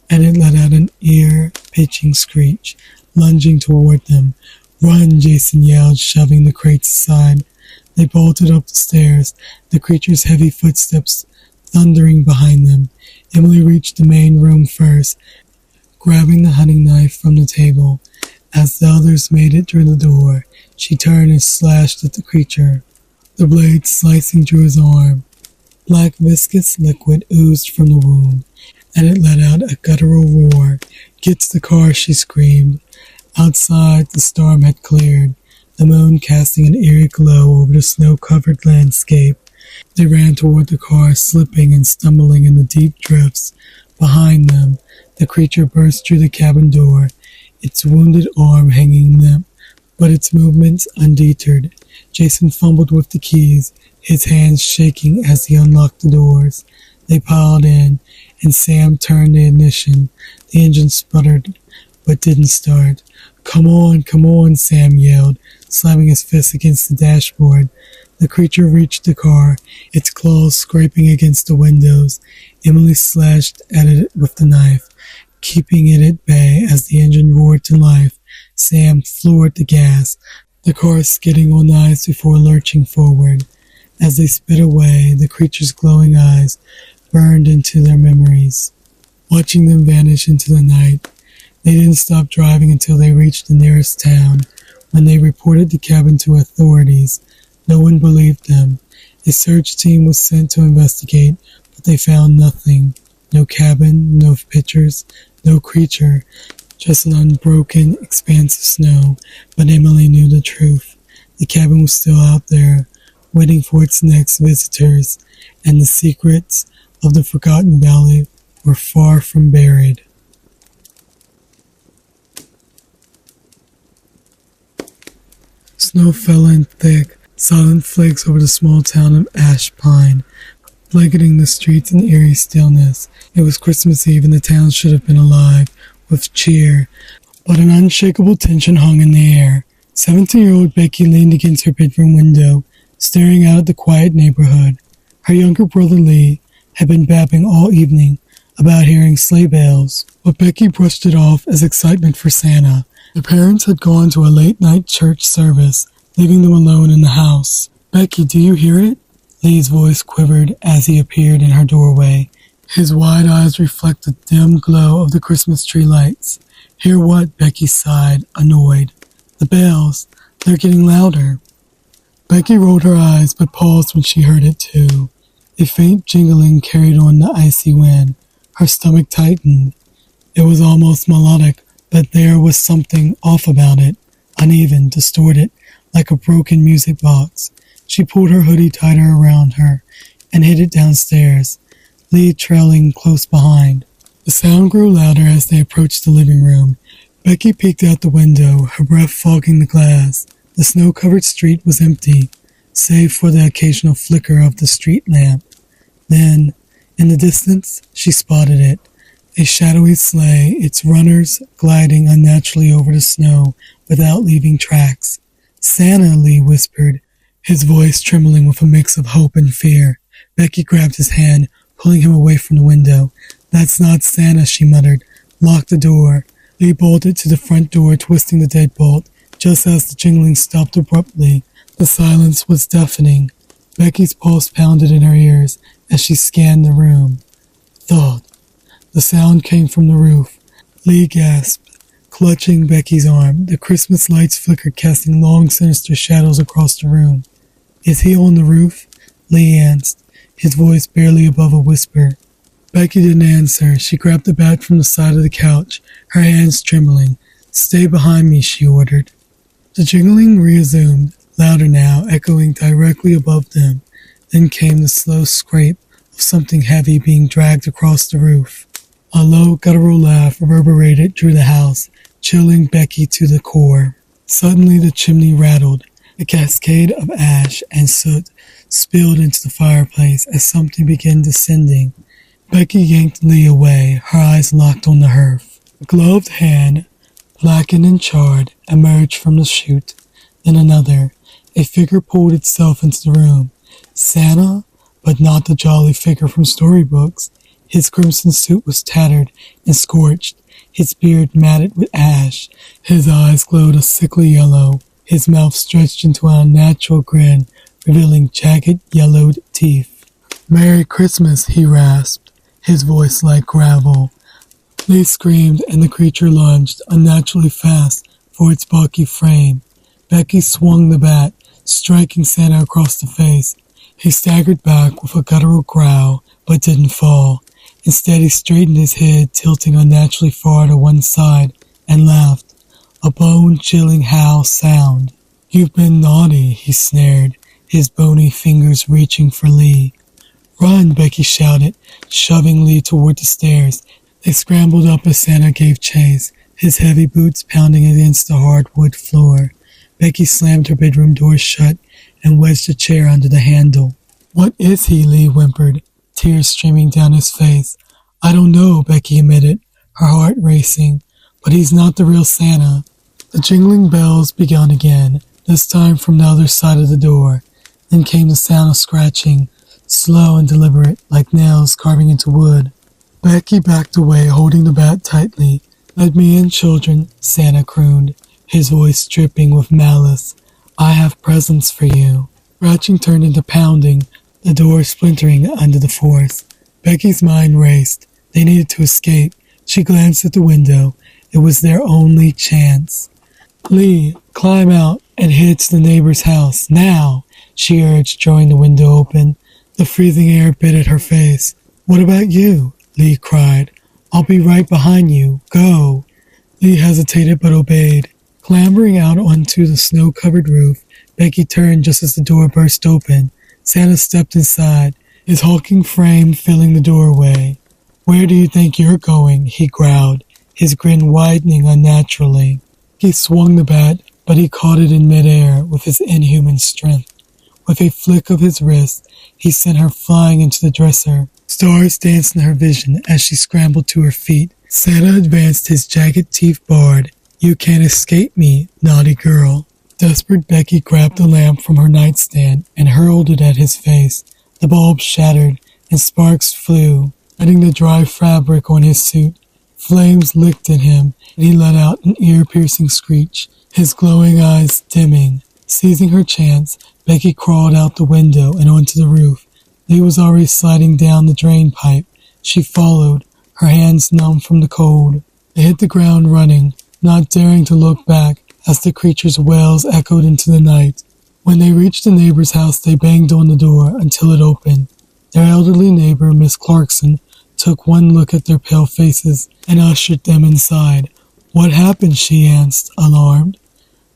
and it let out an ear-pitching screech, lunging toward them. Run, Jason yelled, shoving the crates aside. They bolted up the stairs, the creature's heavy footsteps thundering behind them. Emily reached the main room first, grabbing the hunting knife from the table. As the others made it through the door, she turned and slashed at the creature, the blade slicing through his arm. Black viscous liquid oozed from the wound, and it let out a guttural roar. Get to the car, she screamed. Outside, the storm had cleared, the moon casting an eerie glow over the snow-covered landscape. They ran toward the car, slipping and stumbling in the deep drifts. Behind them, the creature burst through the cabin door, its wounded arm hanging limp, but its movements undeterred. Jason fumbled with the keys, his hands shaking as he unlocked the doors. They piled in, and Sam turned the ignition. The engine sputtered, but didn't start. Come on, Sam yelled, slamming his fist against the dashboard. The creature reached the car, its claws scraping against the windows. Emily slashed at it with the knife, keeping it at bay as the engine roared to life. Sam floored the gas, the car skidding on the ice before lurching forward. As they sped away, the creature's glowing eyes burned into their memories, watching them vanish into the night. They didn't stop driving until they reached the nearest town. When they reported the cabin to authorities, no one believed them. A search team was sent to investigate, but they found nothing. No cabin, no pictures, no creature, just an unbroken expanse of snow. But Emily knew the truth. The cabin was still out there, waiting for its next visitors, and the secrets of the Forgotten Valley were far from buried. Snow fell in thick, silent flakes over the small town of Ash Pine. blanketing the streets in eerie stillness. It was Christmas Eve and the town should have been alive with cheer, but an unshakable tension hung in the air. 17-year-old Becky leaned against her bedroom window, staring out at the quiet neighborhood. Her younger brother Lee had been babbling all evening about hearing sleigh bells, but Becky brushed it off as excitement for Santa. The parents had gone to a late-night church service, leaving them alone in the house. "Becky, do you hear it?" Lee's voice quivered as he appeared in her doorway. His wide eyes reflected the dim glow of the Christmas tree lights. "Hear what?" Becky sighed, annoyed. "The bells. They're getting louder." Becky rolled her eyes but paused when she heard it too. A faint jingling carried on the icy wind. Her stomach tightened. It was almost melodic, but there was something off about it, uneven, distorted, like a broken music box. She pulled her hoodie tighter around her and headed downstairs, Lee trailing close behind. The sound grew louder as they approached the living room. Becky peeked out the window, her breath fogging the glass. The snow-covered street was empty, save for the occasional flicker of the street lamp. Then, in the distance, she spotted it. A shadowy sleigh, its runners gliding unnaturally over the snow without leaving tracks. "Santa," Lee whispered, his voice trembling with a mix of hope and fear. Becky grabbed his hand, pulling him away from the window. "That's not Santa," she muttered. "Lock the door." Lee bolted to the front door, twisting the deadbolt, just as the jingling stopped abruptly. The silence was deafening. Becky's pulse pounded in her ears as she scanned the room. Thud. The sound came from the roof. Lee gasped, clutching Becky's arm. The Christmas lights flickered, casting long, sinister shadows across the room. "Is he on the roof?" Lee asked, his voice barely above a whisper. Becky didn't answer. She grabbed the bat from the side of the couch, her hands trembling. "Stay behind me," she ordered. The jingling resumed, louder now, echoing directly above them. Then came the slow scrape of something heavy being dragged across the roof. A low, guttural laugh reverberated through the house, chilling Becky to the core. Suddenly the chimney rattled. A cascade of ash and soot spilled into the fireplace as something began descending. Becky yanked Lee away, her eyes locked on the hearth. A gloved hand, blackened and charred, emerged from the chute. Then another. A figure pulled itself into the room. Santa, but not the jolly figure from storybooks. His crimson suit was tattered and scorched, his beard matted with ash. His eyes glowed a sickly yellow. His mouth stretched into an unnatural grin, revealing jagged, yellowed teeth. "Merry Christmas," he rasped, his voice like gravel. Lee screamed, and the creature lunged, unnaturally fast for its bulky frame. Becky swung the bat, striking Santa across the face. He staggered back with a guttural growl, but didn't fall. Instead, he straightened his head, tilting unnaturally far to one side, and laughed. A bone-chilling howl sound. "You've been naughty," he snared, his bony fingers reaching for Lee. "Run," Becky shouted, shoving Lee toward the stairs. They scrambled up as Santa gave chase, his heavy boots pounding against the hardwood floor. Becky slammed her bedroom door shut and wedged a chair under the handle. "What is he?" Lee whimpered, tears streaming down his face. "I don't know," Becky admitted, her heart racing, "but he's not the real Santa." The jingling bells began again, this time from the other side of the door. Then came the sound of scratching, slow and deliberate, like nails carving into wood. Becky backed away, holding the bat tightly. "Let me in, children," Santa crooned, his voice dripping with malice. "I have presents for you." Scratching turned into pounding, the door splintering under the force. Becky's mind raced. They needed to escape. She glanced at the window. It was their only chance. "Lee, climb out and head to the neighbor's house, now," she urged, drawing the window open. The freezing air bit at her face. "What about you?" Lee cried. "I'll be right behind you. Go." Lee hesitated but obeyed. Clambering out onto the snow-covered roof, Becky turned just as the door burst open. Santa stepped inside, his hulking frame filling the doorway. "Where do you think you're going?" he growled, his grin widening unnaturally. He swung the bat, but he caught it in midair with his inhuman strength. With a flick of his wrist, he sent her flying into the dresser. Stars danced in her vision as she scrambled to her feet. Santa advanced his jagged teeth barred. "You can't escape me, naughty girl." Desperate Becky grabbed the lamp from her nightstand and hurled it at his face. The bulb shattered and sparks flew, lighting the dry fabric on his suit. Flames licked at him, and he let out an ear-piercing screech, his glowing eyes dimming. Seizing her chance, Becky crawled out the window and onto the roof. Lee was already sliding down the drain pipe. She followed, her hands numb from the cold. They hit the ground running, not daring to look back as the creature's wails echoed into the night. When they reached the neighbor's house, they banged on the door until it opened. Their elderly neighbor, Miss Clarkson, took one look at their pale faces and ushered them inside. "What happened?" she asked, alarmed.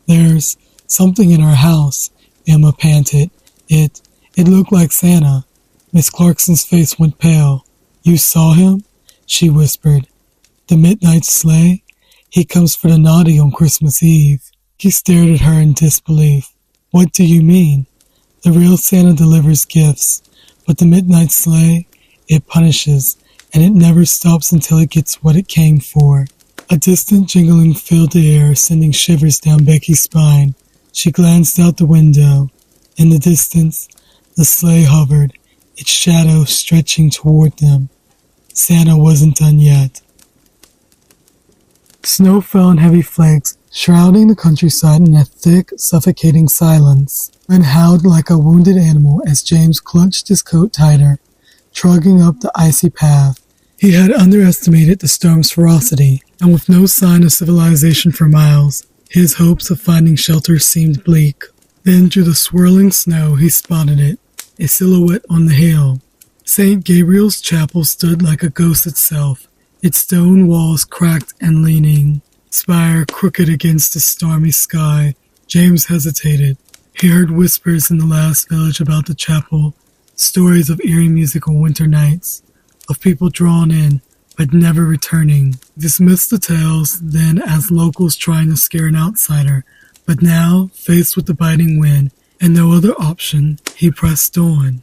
"There's something in our house," Emma panted. It looked like Santa." Miss Clarkson's face went pale. "You saw him?" she whispered. "The midnight sleigh? He comes for the naughty on Christmas Eve." He stared at her in disbelief. "What do you mean?" "The real Santa delivers gifts, but the midnight sleigh, it punishes, and it never stops until it gets what it came for." A distant jingling filled the air, sending shivers down Becky's spine. She glanced out the window. In the distance, the sleigh hovered, its shadow stretching toward them. Santa wasn't done yet. Snow fell in heavy flakes, shrouding the countryside in a thick, suffocating silence. Wind howled like a wounded animal as James clutched his coat tighter, trudging up the icy path. He had underestimated the storm's ferocity, and with no sign of civilization for miles, his hopes of finding shelter seemed bleak. Then through the swirling snow he spotted it, a silhouette on the hill. St. Gabriel's Chapel stood like a ghost itself, its stone walls cracked and leaning, spire crooked against the stormy sky. James hesitated. He heard whispers in the last village about the chapel, stories of eerie music on winter nights, of people drawn in but never returning. He dismissed the tales then as locals trying to scare an outsider, but now, faced with the biting wind and no other option, he pressed on.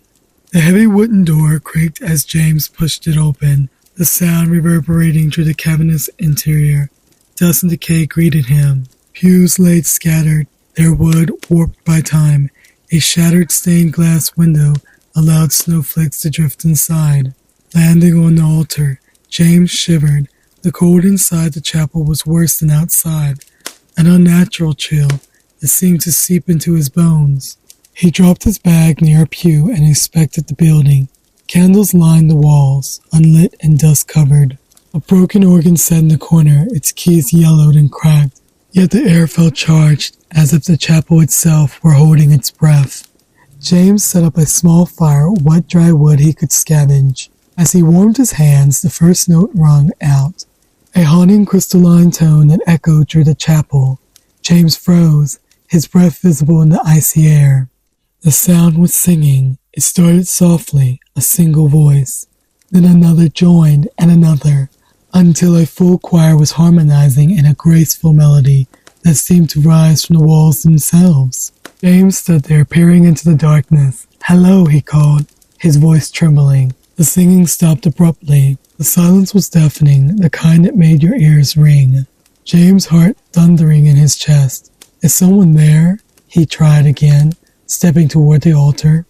The heavy wooden door creaked as James pushed it open, the sound reverberating through the cavernous interior. Dust and decay greeted him. Pews laid scattered, their wood warped by time. A shattered stained glass window allowed snowflakes to drift inside. Landing on the altar, James shivered. The cold inside the chapel was worse than outside, an unnatural chill that seemed to seep into his bones. He dropped his bag near a pew and inspected the building. Candles lined the walls, unlit and dust-covered. A broken organ sat in the corner, its keys yellowed and cracked, yet the air felt charged, as if the chapel itself were holding its breath. James set up a small fire, wet dry wood he could scavenge. As he warmed his hands, the first note rung out, a haunting crystalline tone that echoed through the chapel. James froze, his breath visible in the icy air. The sound was singing. It started softly, a single voice. Then another joined, and another, until a full choir was harmonizing in a graceful melody that seemed to rise from the walls themselves. James stood there, peering into the darkness. "Hello," he called, his voice trembling. The singing stopped abruptly. The silence was deafening, the kind that made your ears ring. James' heart thundering in his chest. "Is someone there?" he tried again, stepping toward the altar.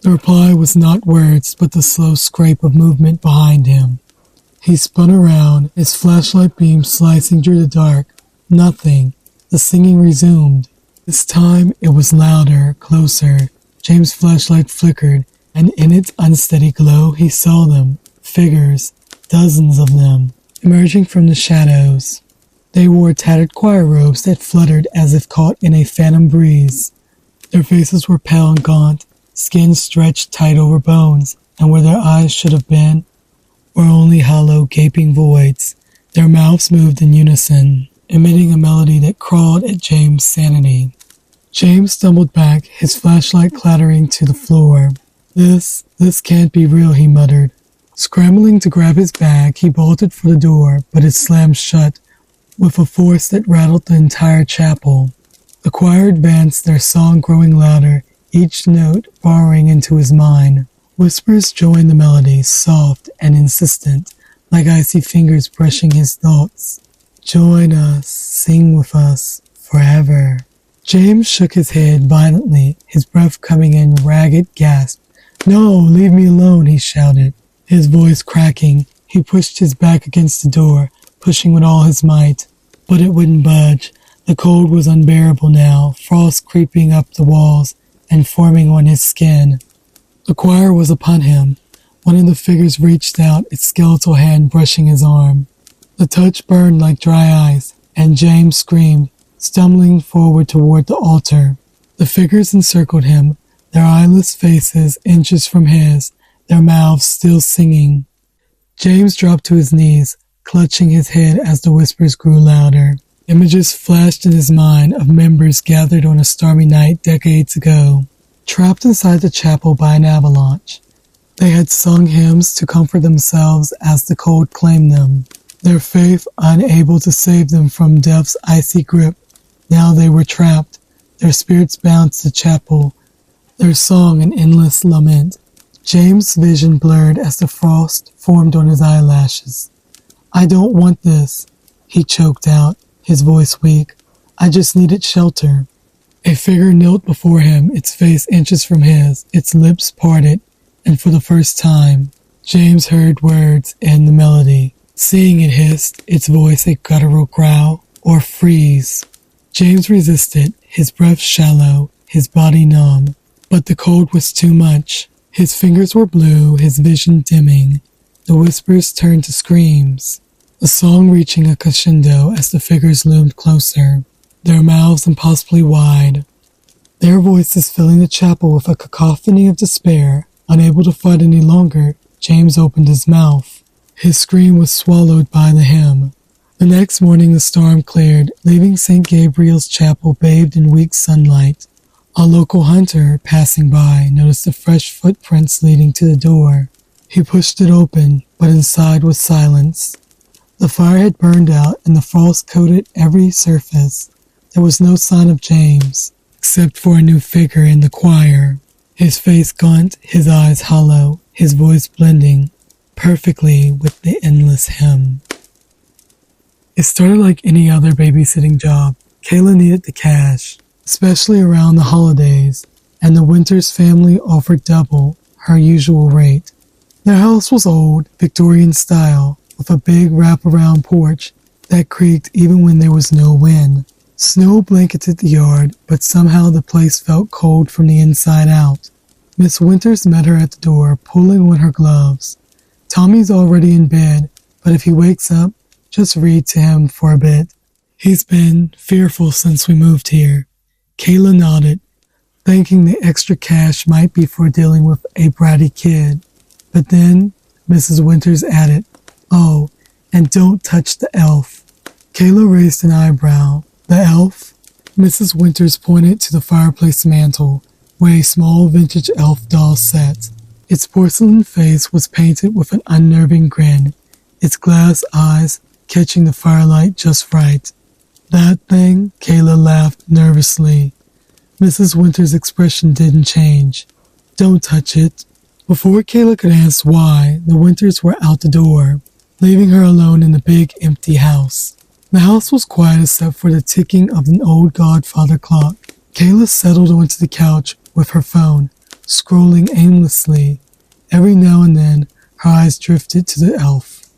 The reply was not words, but the slow scrape of movement behind him. He spun around, his flashlight beam slicing through the dark. Nothing. The singing resumed. This time it was louder, closer. James' flashlight flickered, and in its unsteady glow he saw them. Figures, dozens of them, emerging from the shadows. They wore tattered choir robes that fluttered as if caught in a phantom breeze. Their faces were pale and gaunt, skin stretched tight over bones, and where their eyes should have been were only hollow, gaping voids. Their mouths moved in unison, emitting a melody that crawled at James' sanity. James stumbled back, his flashlight clattering to the floor. This can't be real," he muttered. Scrambling to grab his bag, he bolted for the door, but it slammed shut with a force that rattled the entire chapel. The choir advanced, their song growing louder, each note burrowing into his mind. Whispers joined the melody, soft and insistent, like icy fingers brushing his thoughts. Join us, sing with us, forever. James shook his head violently, his breath coming in ragged gasps. No, leave me alone, he shouted, his voice cracking. He pushed his back against the door, pushing with all his might. But it wouldn't budge. The cold was unbearable now, frost creeping up the walls and forming on his skin. The choir was upon him. One of the figures reached out, its skeletal hand brushing his arm. The touch burned like dry ice, and James screamed, stumbling forward toward the altar. The figures encircled him, their eyeless faces inches from his, their mouths still singing. James dropped to his knees, clutching his head as the whispers grew louder. Images flashed in his mind of members gathered on a stormy night decades ago, trapped inside the chapel by an avalanche. They had sung hymns to comfort themselves as the cold claimed them, their faith unable to save them from death's icy grip. Now they were trapped, their spirits bound to the chapel, their song an endless lament. James' vision blurred as the frost formed on his eyelashes. I don't want this, he choked out, his voice weak. I just needed shelter. A figure knelt before him, its face inches from his, its lips parted, and for the first time, James heard words in the melody. Seeing it hissed, its voice a guttural growl, or freeze. James resisted, his breath shallow, his body numb, but the cold was too much. His fingers were blue, his vision dimming. The whispers turned to screams, the song reaching a crescendo as the figures loomed closer, their mouths impossibly wide, their voices filling the chapel with a cacophony of despair. Unable to fight any longer, James opened his mouth. His scream was swallowed by the hymn. The next morning the storm cleared, leaving St. Gabriel's Chapel bathed in weak sunlight. A local hunter, passing by, noticed the fresh footprints leading to the door. He pushed it open, but inside was silence. The fire had burned out and the frost coated every surface. There was no sign of James, except for a new figure in the choir. His face gaunt, his eyes hollow, his voice blending perfectly with the endless hymn. It started like any other babysitting job. Kayla needed the cash, especially around the holidays, and the Winters family offered double her usual rate. Their house was old, Victorian style, with a big wraparound porch that creaked even when there was no wind. Snow blanketed the yard, but somehow the place felt cold from the inside out. Miss Winters met her at the door, pulling on her gloves. Tommy's already in bed, but if he wakes up, just read to him for a bit. He's been fearful since we moved here. Kayla nodded, thinking the extra cash might be for dealing with a bratty kid. But then Mrs. Winters added, "Oh, and don't touch the elf." Kayla raised an eyebrow. The elf? Mrs. Winters pointed to the fireplace mantel, where a small vintage elf doll sat. Its porcelain face was painted with an unnerving grin, its glass eyes catching the firelight just right. That thing? Kayla laughed nervously. Mrs. Winters' expression didn't change. Don't touch it. Before Kayla could ask why, the Winters were out the door, leaving her alone in the big empty house. The house was quiet except for the ticking of an old Godfather clock. Kayla settled onto the couch with her phone, scrolling aimlessly. Every now and then, her eyes drifted to the elf.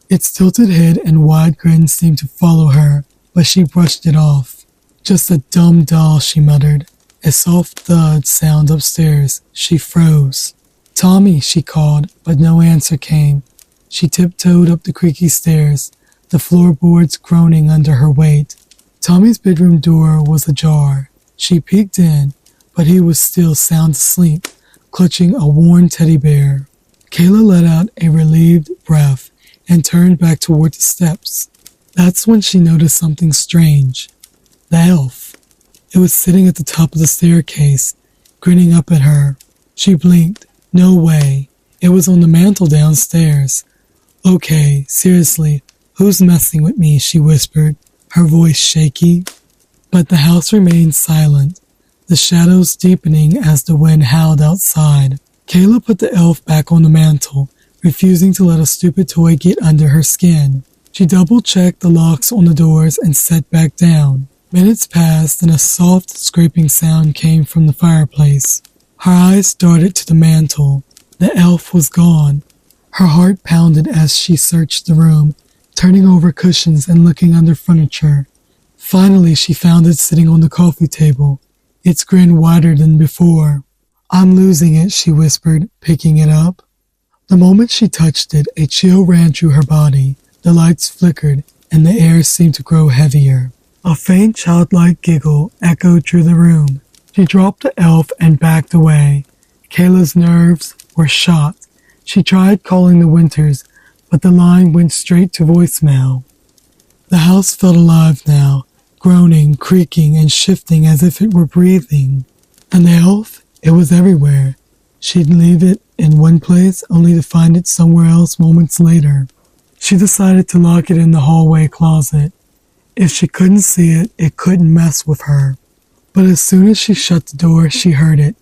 Its tilted head and wide grin seemed to follow her, but she brushed it off. Just a dumb doll, she muttered. A soft thud sound upstairs. She froze. Tommy, she called, but no answer came. She tiptoed up the creaky stairs, the floorboards groaning under her weight. Tommy's bedroom door was ajar. She peeked in, but he was still sound asleep, clutching a worn teddy bear. Kayla let out a relieved breath and turned back toward the steps. That's when she noticed something strange. The elf. It was sitting at the top of the staircase, grinning up at her. She blinked. No way. It was on the mantel downstairs. Okay, seriously, who's messing with me? She whispered, her voice shaky. But the house remained silent. the shadows deepening as the wind howled outside. Kayla put the elf back on the mantle, refusing to let a stupid toy get under her skin. She double-checked the locks on the doors and sat back down. Minutes passed and a soft scraping sound came from the fireplace. Her eyes darted to the mantle. The elf was gone. Her heart pounded as she searched the room, turning over cushions and looking under furniture. Finally, she found it sitting on the coffee table, its grin wider than before. "I'm losing it," she whispered, picking it up. The moment she touched it, a chill ran through her body. The lights flickered, and the air seemed to grow heavier. A faint childlike giggle echoed through the room. She dropped the elf and backed away. Kayla's nerves were shot. She tried calling the Winters, but the line went straight to voicemail. The house felt alive now, groaning, creaking, and shifting as if it were breathing. And the elf? It was everywhere. She'd leave it in one place, only to find it somewhere else moments later. She decided to lock it in the hallway closet. If she couldn't see it, it couldn't mess with her. But as soon as she shut the door, she heard it.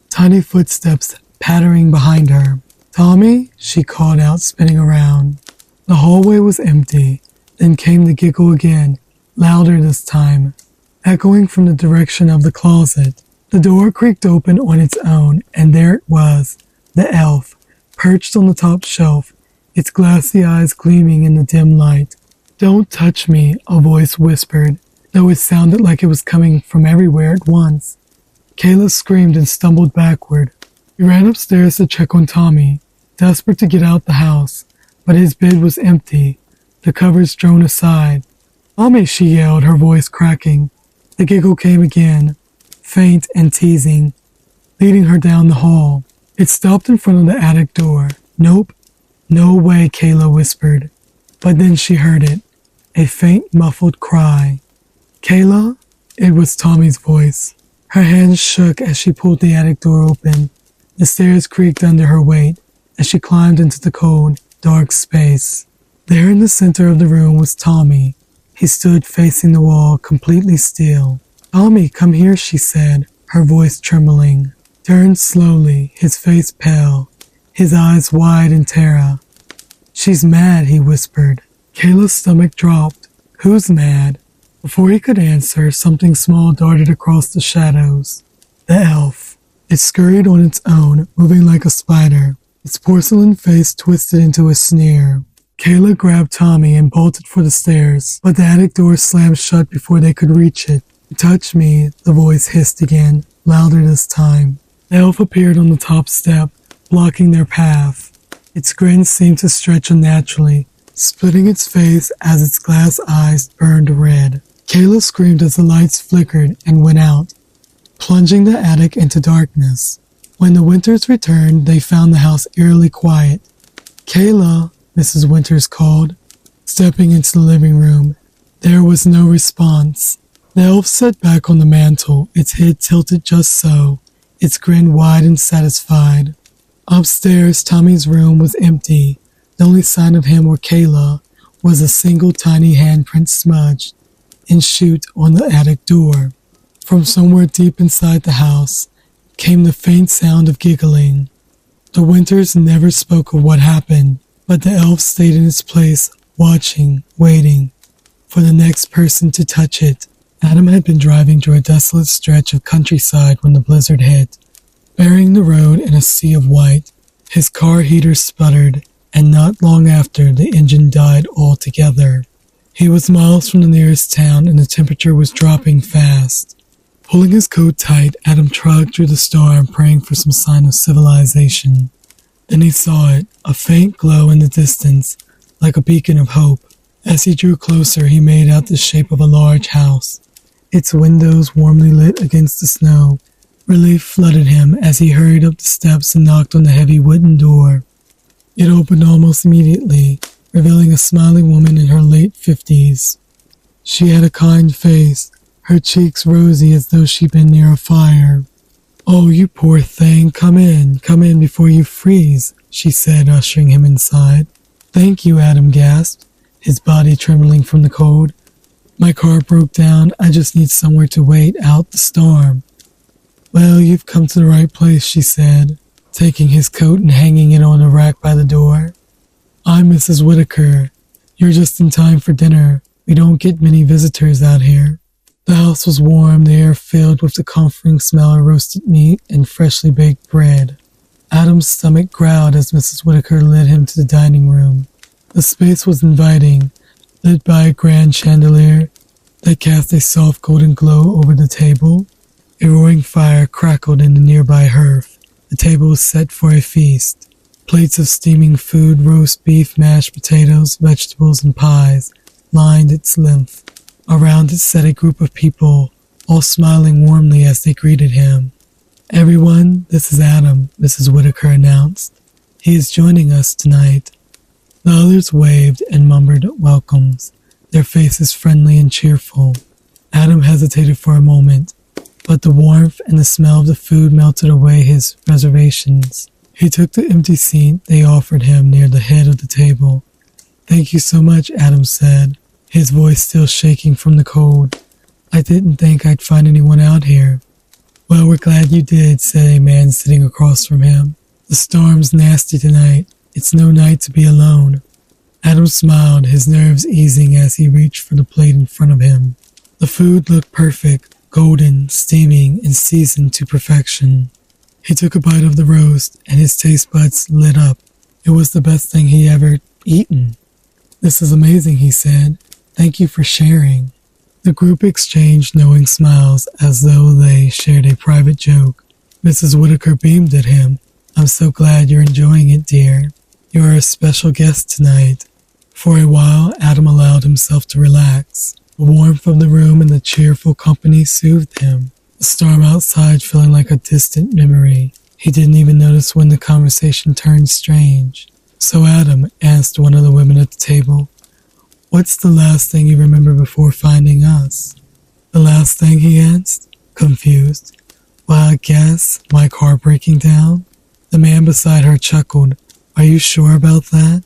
Tiny footsteps pattering behind her. "Tommy?" she called out, spinning around. The hallway was empty. Then came the giggle again, louder this time, echoing from the direction of the closet. The door creaked open on its own, and there it was, the elf, perched on the top shelf, its glassy eyes gleaming in the dim light. "Don't touch me," a voice whispered, though it sounded like it was coming from everywhere at once. Kayla screamed and stumbled backward. She ran upstairs to check on Tommy, desperate to get out the house, but his bed was empty, the covers thrown aside. "Tommy," she yelled, her voice cracking. The giggle came again, faint and teasing, leading her down the hall. It stopped in front of the attic door. "Nope, no way," Kayla whispered. But then she heard it, a faint muffled cry. "Kayla?" It was Tommy's voice. Her hands shook as she pulled the attic door open. The stairs creaked under her weight as she climbed into the cold, dark space. There in the center of the room was Tommy. He stood facing the wall, completely still. "Tommy, come here," she said, her voice trembling. Turned slowly, his face pale, his eyes wide in terror. "She's mad," he whispered. Kayla's stomach dropped. "Who's mad?" Before he could answer, something small darted across the shadows. The elf. It scurried on its own, moving like a spider, its porcelain face twisted into a sneer. Kayla grabbed Tommy and bolted for the stairs, but the attic door slammed shut before they could reach it. "Touch me," the voice hissed again, louder this time. The elf appeared on the top step, blocking their path. Its grin seemed to stretch unnaturally, splitting its face as its glass eyes burned red. Kayla screamed as the lights flickered and went out, plunging the attic into darkness. When the Winters returned, they found the house eerily quiet. "Kayla," Mrs. Winters called, stepping into the living room. There was no response. The elf sat back on the mantel, its head tilted just so, its grin wide and satisfied. Upstairs, Tommy's room was empty. The only sign of him or Kayla was a single tiny handprint smudged in chute on the attic door. From somewhere deep inside the house came the faint sound of giggling. The Winters never spoke of what happened, but the elf stayed in its place, watching, waiting for the next person to touch it. Adam had been driving through a desolate stretch of countryside when the blizzard hit. Burying the road in a sea of white, his car heater sputtered, and not long after, the engine died altogether. He was miles from the nearest town, and the temperature was dropping fast. Pulling his coat tight, Adam trudged through the storm, praying for some sign of civilization. Then he saw it, a faint glow in the distance, like a beacon of hope. As he drew closer, he made out the shape of a large house, its windows warmly lit against the snow. Relief flooded him as he hurried up the steps and knocked on the heavy wooden door. It opened almost immediately, revealing a smiling woman in her late 50s. She had a kind face, her cheeks rosy as though she'd been near a fire. "Oh, you poor thing, come in before you freeze," she said, ushering him inside. "Thank you," Adam gasped, his body trembling from the cold. "My car broke down. I just need somewhere to wait out the storm." Well, you've come to the right place, she said, taking his coat and hanging it on a rack by the door. I'm Mrs. Whitaker. You're just in time for dinner. We don't get many visitors out here. The house was warm, the air filled with the comforting smell of roasted meat and freshly baked bread. Adam's stomach growled as Mrs. Whitaker led him to the dining room. The space was inviting, lit by a grand chandelier that cast a soft golden glow over the table. A roaring fire crackled in the nearby hearth. The table was set for a feast. Plates of steaming food, roast beef, mashed potatoes, vegetables, and pies lined its length. Around it sat a group of people, all smiling warmly as they greeted him. Everyone, this is Adam, Mrs. Whitaker announced. He is joining us tonight. The others waved and murmured welcomes, their faces friendly and cheerful. Adam hesitated for a moment, but the warmth and the smell of the food melted away his reservations. He took the empty seat they offered him near the head of the table. Thank you so much, Adam said, his voice still shaking from the cold. I didn't think I'd find anyone out here. Well, we're glad you did, said a man sitting across from him. The storm's nasty tonight. It's no night to be alone. Adam smiled, his nerves easing as he reached for the plate in front of him. The food looked perfect, golden, steaming, and seasoned to perfection. He took a bite of the roast, and his taste buds lit up. It was the best thing he ever eaten. This is amazing, he said. Thank you for sharing. The group exchanged knowing smiles as though they shared a private joke. Mrs. Whitaker beamed at him. I'm so glad you're enjoying it, dear. You are a special guest tonight. For a while, Adam allowed himself to relax. The warmth of the room and the cheerful company soothed him. The storm outside feeling like a distant memory. He didn't even notice when the conversation turned strange. So Adam asked one of the women at the table, What's the last thing you remember before finding us? The last thing, he asked, confused. Well, I guess my car breaking down. The man beside her chuckled. Are you sure about that?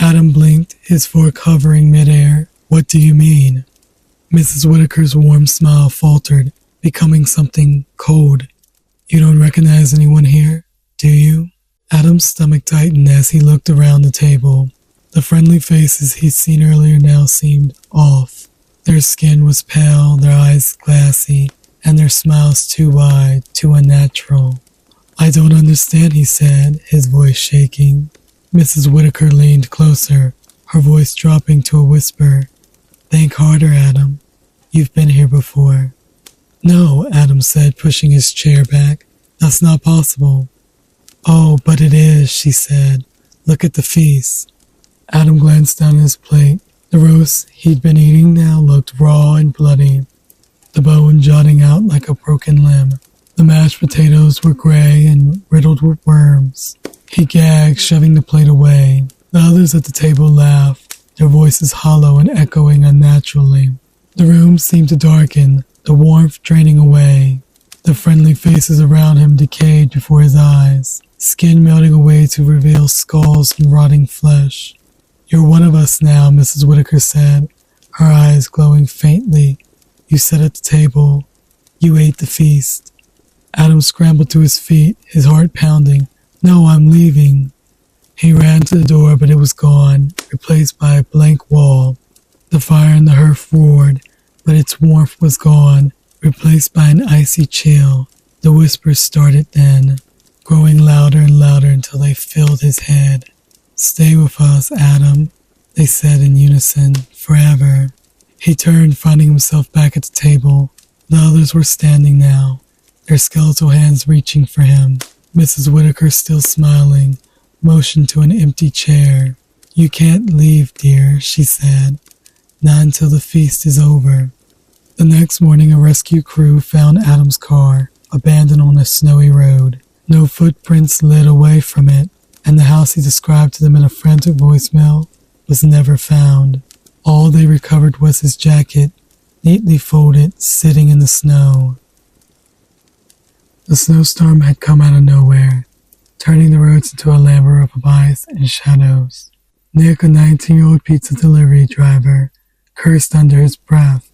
Adam blinked, his fork hovering midair. What do you mean? Mrs. Whitaker's warm smile faltered, becoming something cold. You don't recognize anyone here, do you? Adam's stomach tightened as he looked around the table. The friendly faces he'd seen earlier now seemed off. Their skin was pale, their eyes glassy, and their smiles too wide, too unnatural. I don't understand, he said, his voice shaking. Mrs. Whitaker leaned closer, her voice dropping to a whisper. Think harder, Adam. You've been here before. No, Adam said, pushing his chair back. That's not possible. Oh, but it is, she said. Look at the feast. Adam glanced down at his plate. The roast he'd been eating now looked raw and bloody, the bone jutting out like a broken limb. The mashed potatoes were gray and riddled with worms. He gagged, shoving the plate away. The others at the table laughed, their voices hollow and echoing unnaturally. The room seemed to darken, the warmth draining away. The friendly faces around him decayed before his eyes, skin melting away to reveal skulls and rotting flesh. You're one of us now, Mrs. Whitaker said, her eyes glowing faintly. You sat at the table. You ate the feast. Adam scrambled to his feet, his heart pounding. No, I'm leaving. He ran to the door, but it was gone, replaced by a blank wall. The fire in the hearth roared, but its warmth was gone, replaced by an icy chill. The whispers started then, growing louder and louder until they filled his head. Stay with us, Adam, they said in unison, forever. He turned, finding himself back at the table. The others were standing now, their skeletal hands reaching for him. Mrs. Whitaker, still smiling, motioned to an empty chair. You can't leave, dear, she said. Not until the feast is over. The next morning, a rescue crew found Adam's car, abandoned on a snowy road. No footprints led away from it, and the house he described to them in a frantic voicemail was never found. All they recovered was his jacket, neatly folded, sitting in the snow. The snowstorm had come out of nowhere, turning the roads into a labyrinth of ice and shadows. Nick, a 19-year-old pizza delivery driver, cursed under his breath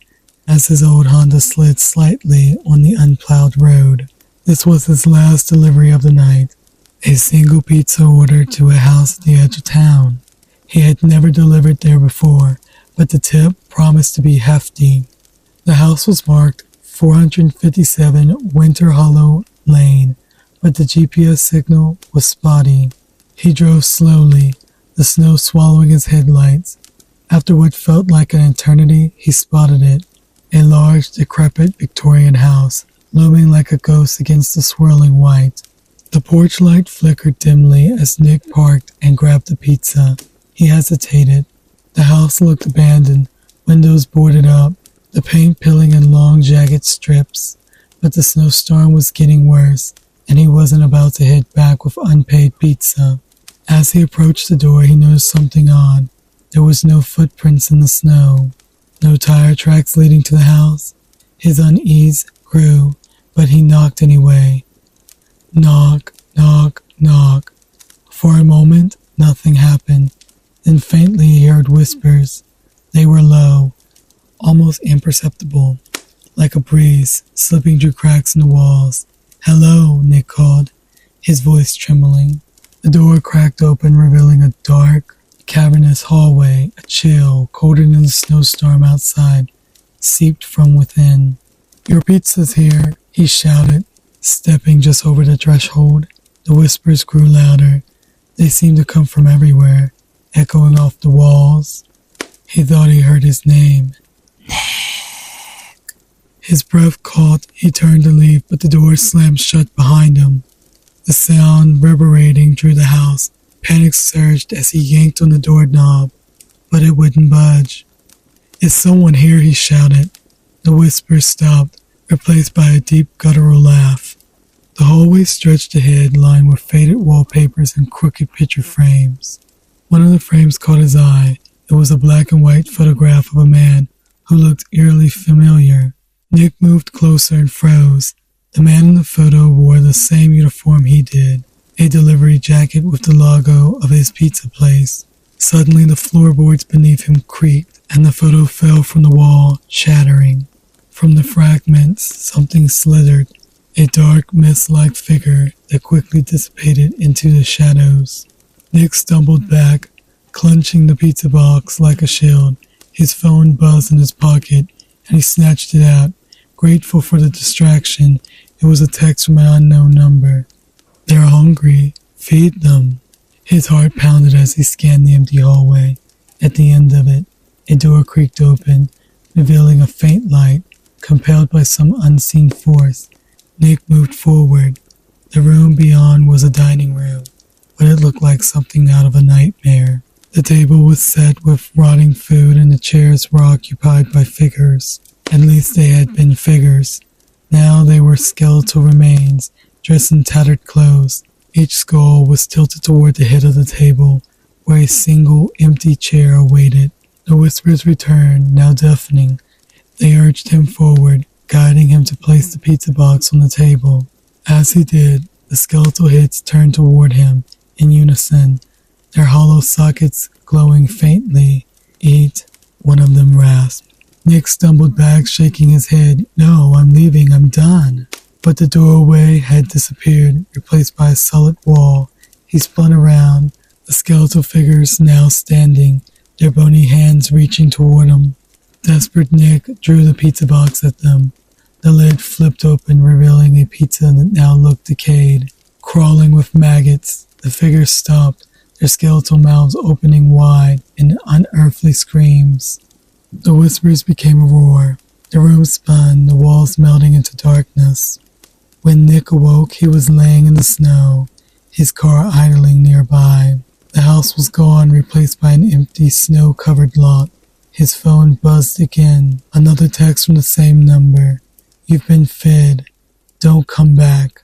as his old Honda slid slightly on the unplowed road. This was his last delivery of the night, a single pizza order to a house at the edge of town. He had never delivered there before, but the tip promised to be hefty. The house was marked 457 Winter Hollow Lane, but the GPS signal was spotty. He drove slowly, the snow swallowing his headlights. After what felt like an eternity, he spotted it, a large, decrepit Victorian house, looming like a ghost against the swirling white. The porch light flickered dimly as Nick parked and grabbed the pizza. He hesitated. The house looked abandoned, windows boarded up, the paint peeling in long, jagged strips. But the snowstorm was getting worse, and he wasn't about to head back with unpaid pizza. As he approached the door, he noticed something odd. There was no footprints in the snow, no tire tracks leading to the house. His unease grew, but he knocked anyway. Knock, knock, knock. For a moment, nothing happened. Then faintly he heard whispers. They were low, almost imperceptible, like a breeze slipping through cracks in the walls. "Hello," Nick called, his voice trembling. The door cracked open, revealing a dark, cavernous hallway. A chill, colder than the snowstorm outside, seeped from within. "Your pizza's here," he shouted, stepping just over the threshold. The whispers grew louder. They seemed to come from everywhere, echoing off the walls. He thought he heard his name. Nick. His breath caught. He turned to leave, but the door slammed shut behind him. The sound reverberating through the house. Panic surged as he yanked on the doorknob, but it wouldn't budge. "Is someone here?" he shouted. The whisper stopped, replaced by a deep guttural laugh. The hallway stretched ahead, lined with faded wallpapers and crooked picture frames. One of the frames caught his eye. It was a black and white photograph of a man who looked eerily familiar. Nick moved closer and froze. The man in the photo wore the same uniform he did, a delivery jacket with the logo of his pizza place. Suddenly the floorboards beneath him creaked, and the photo fell from the wall, shattering. From the fragments, something slithered, a dark, mist-like figure that quickly dissipated into the shadows. Nick stumbled back, clenching the pizza box like a shield. His phone buzzed in his pocket, and he snatched it out, grateful for the distraction. It was a text from an unknown number. "They're hungry. Feed them." His heart pounded as he scanned the empty hallway. At the end of it, a door creaked open, revealing a faint light. Compelled by some unseen force, Nick moved forward. The room beyond was a dining room, but it looked like something out of a nightmare. The table was set with rotting food and the chairs were occupied by figures. At least they had been figures. Now they were skeletal remains, dressed in tattered clothes. Each skull was tilted toward the head of the table, where a single empty chair awaited. The whispers returned, now deafening. They urged him forward, guiding him to place the pizza box on the table. As he did, the skeletal heads turned toward him in unison, their hollow sockets glowing faintly. "Eat," one of them rasped. Nick stumbled back, shaking his head. "No, I'm leaving, I'm done." But the doorway had disappeared, replaced by a solid wall. He spun around, the skeletal figures now standing, their bony hands reaching toward him. Desperate Nick drew the pizza box at them. The lid flipped open, revealing a pizza that now looked decayed, crawling with maggots. The figures stopped, their skeletal mouths opening wide in unearthly screams. The whispers became a roar. The room spun, the walls melting into darkness. When Nick awoke, he was laying in the snow, his car idling nearby. The house was gone, replaced by an empty, snow-covered lot. His phone buzzed again. Another text from the same number. "You've been fed. Don't come back."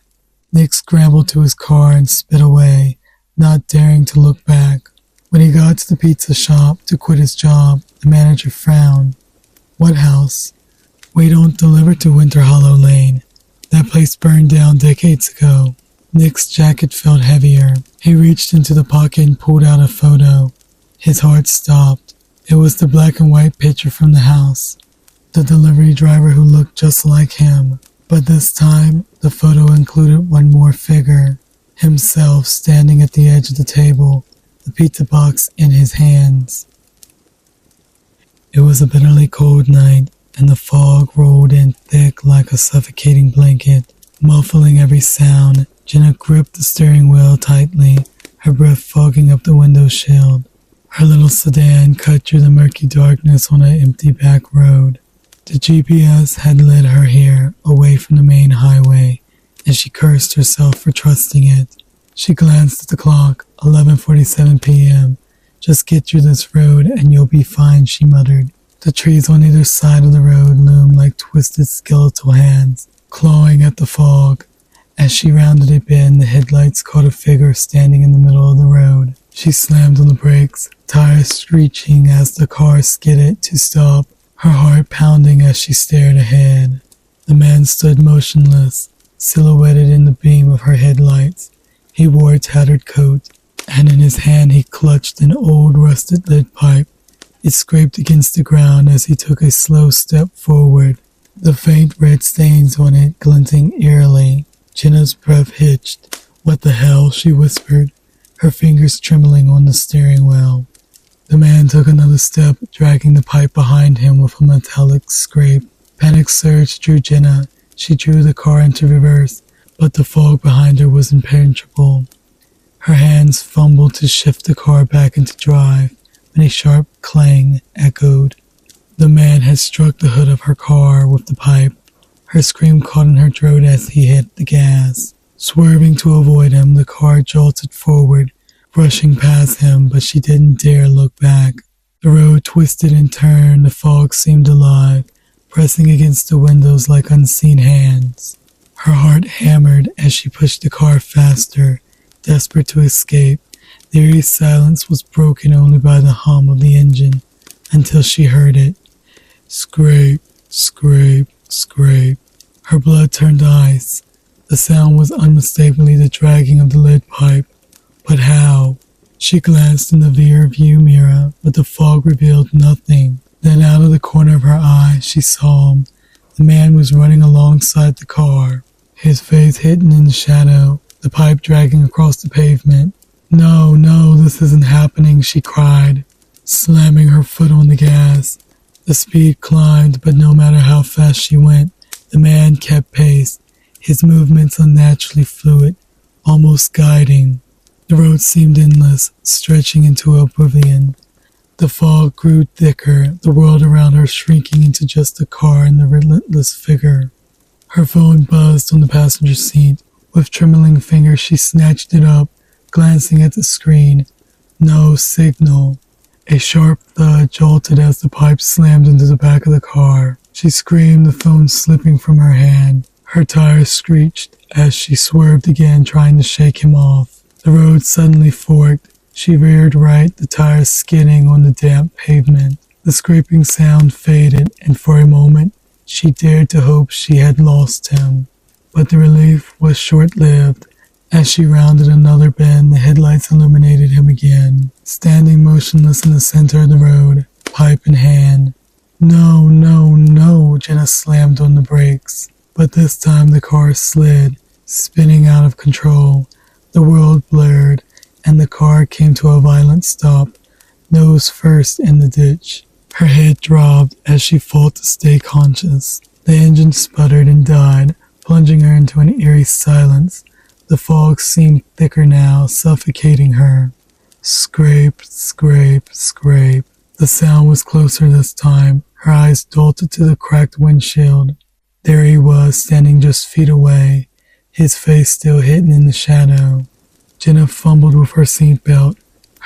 Nick scrambled to his car and sped away, not daring to look back. When he got to the pizza shop to quit his job, the manager frowned. "What house?" "We don't deliver to Winter Hollow Lane. That place burned down decades ago." Nick's jacket felt heavier. He reached into the pocket and pulled out a photo. His heart stopped. It was the black and white picture from the house. The delivery driver who looked just like him. But this time, The photo included one more figure, himself standing at the edge of the table, the pizza box in his hands. It was a bitterly cold night, and the fog rolled in thick like a suffocating blanket, muffling every sound. Jenna gripped the steering wheel tightly, her breath fogging up the window shield. Her little sedan cut through the murky darkness on an empty back road. The GPS had led her here, away from the main highway, and she cursed herself for trusting it. She glanced at the clock, 11:47 p.m. "Just get through this road and you'll be fine," she muttered. The trees on either side of the road loomed like twisted skeletal hands, clawing at the fog. As she rounded a bend, the headlights caught a figure standing in the middle of the road. She slammed on the brakes, tires screeching as the car skidded to stop, her heart pounding as she stared ahead. The man stood motionless, silhouetted in the beam of her headlights. He wore a tattered coat, and in his hand he clutched an old rusted lead pipe. It scraped against the ground as he took a slow step forward, the faint red stains on it glinting eerily. Jenna's breath hitched. "What the hell?" she whispered, her fingers trembling on the steering wheel. The man took another step, dragging the pipe behind him with a metallic scrape. Panic surged through Jenna. She drew the car into reverse, but the fog behind her was impenetrable. Her hands fumbled to shift the car back into drive when a sharp clang echoed. The man had struck the hood of her car with the pipe. Her scream caught in her throat as he hit the gas. Swerving to avoid him, the car jolted forward, rushing past him, but she didn't dare look back. The road twisted and turned, the fog seemed alive, pressing against the windows like unseen hands. Her heart hammered as she pushed the car faster, desperate to escape. The eerie silence was broken only by the hum of the engine, until she heard it. Scrape, scrape, scrape. Her blood turned to ice. The sound was unmistakably the dragging of the lead pipe. But how? She glanced in the rear view mirror, but the fog revealed nothing. Then out of the corner of her eye, she saw him. The man was running alongside the car, his face hidden in the shadow, the pipe dragging across the pavement. "No, no, this isn't happening," she cried, slamming her foot on the gas. The speed climbed, but no matter how fast she went, the man kept pace, his movements unnaturally fluid, almost guiding. The road seemed endless, stretching into oblivion. The fog grew thicker, the world around her shrinking into just a car and the relentless figure. Her phone buzzed on the passenger seat. With trembling fingers, she snatched it up, glancing at the screen. No signal. A sharp thud jolted as the pipe slammed into the back of the car. She screamed, the phone slipping from her hand. Her tires screeched as she swerved again, trying to shake him off. The road suddenly forked. She reared right, the tires skidding on the damp pavement. The scraping sound faded, and for a moment, she dared to hope she had lost him. But the relief was short-lived. As she rounded another bend, the headlights illuminated him again, standing motionless in the center of the road, pipe in hand. "No, no, no," Jenna slammed on the brakes. But this time the car slid, spinning out of control. The world blurred, and the car came to a violent stop, nose first in the ditch. Her head throbbed as she fought to stay conscious. The engine sputtered and died, plunging her into an eerie silence. The fog seemed thicker now, suffocating her. Scrape, scrape, scrape. The sound was closer this time. Her eyes darted to the cracked windshield. There he was, standing just feet away, his face still hidden in the shadow. Jenna fumbled with her seatbelt,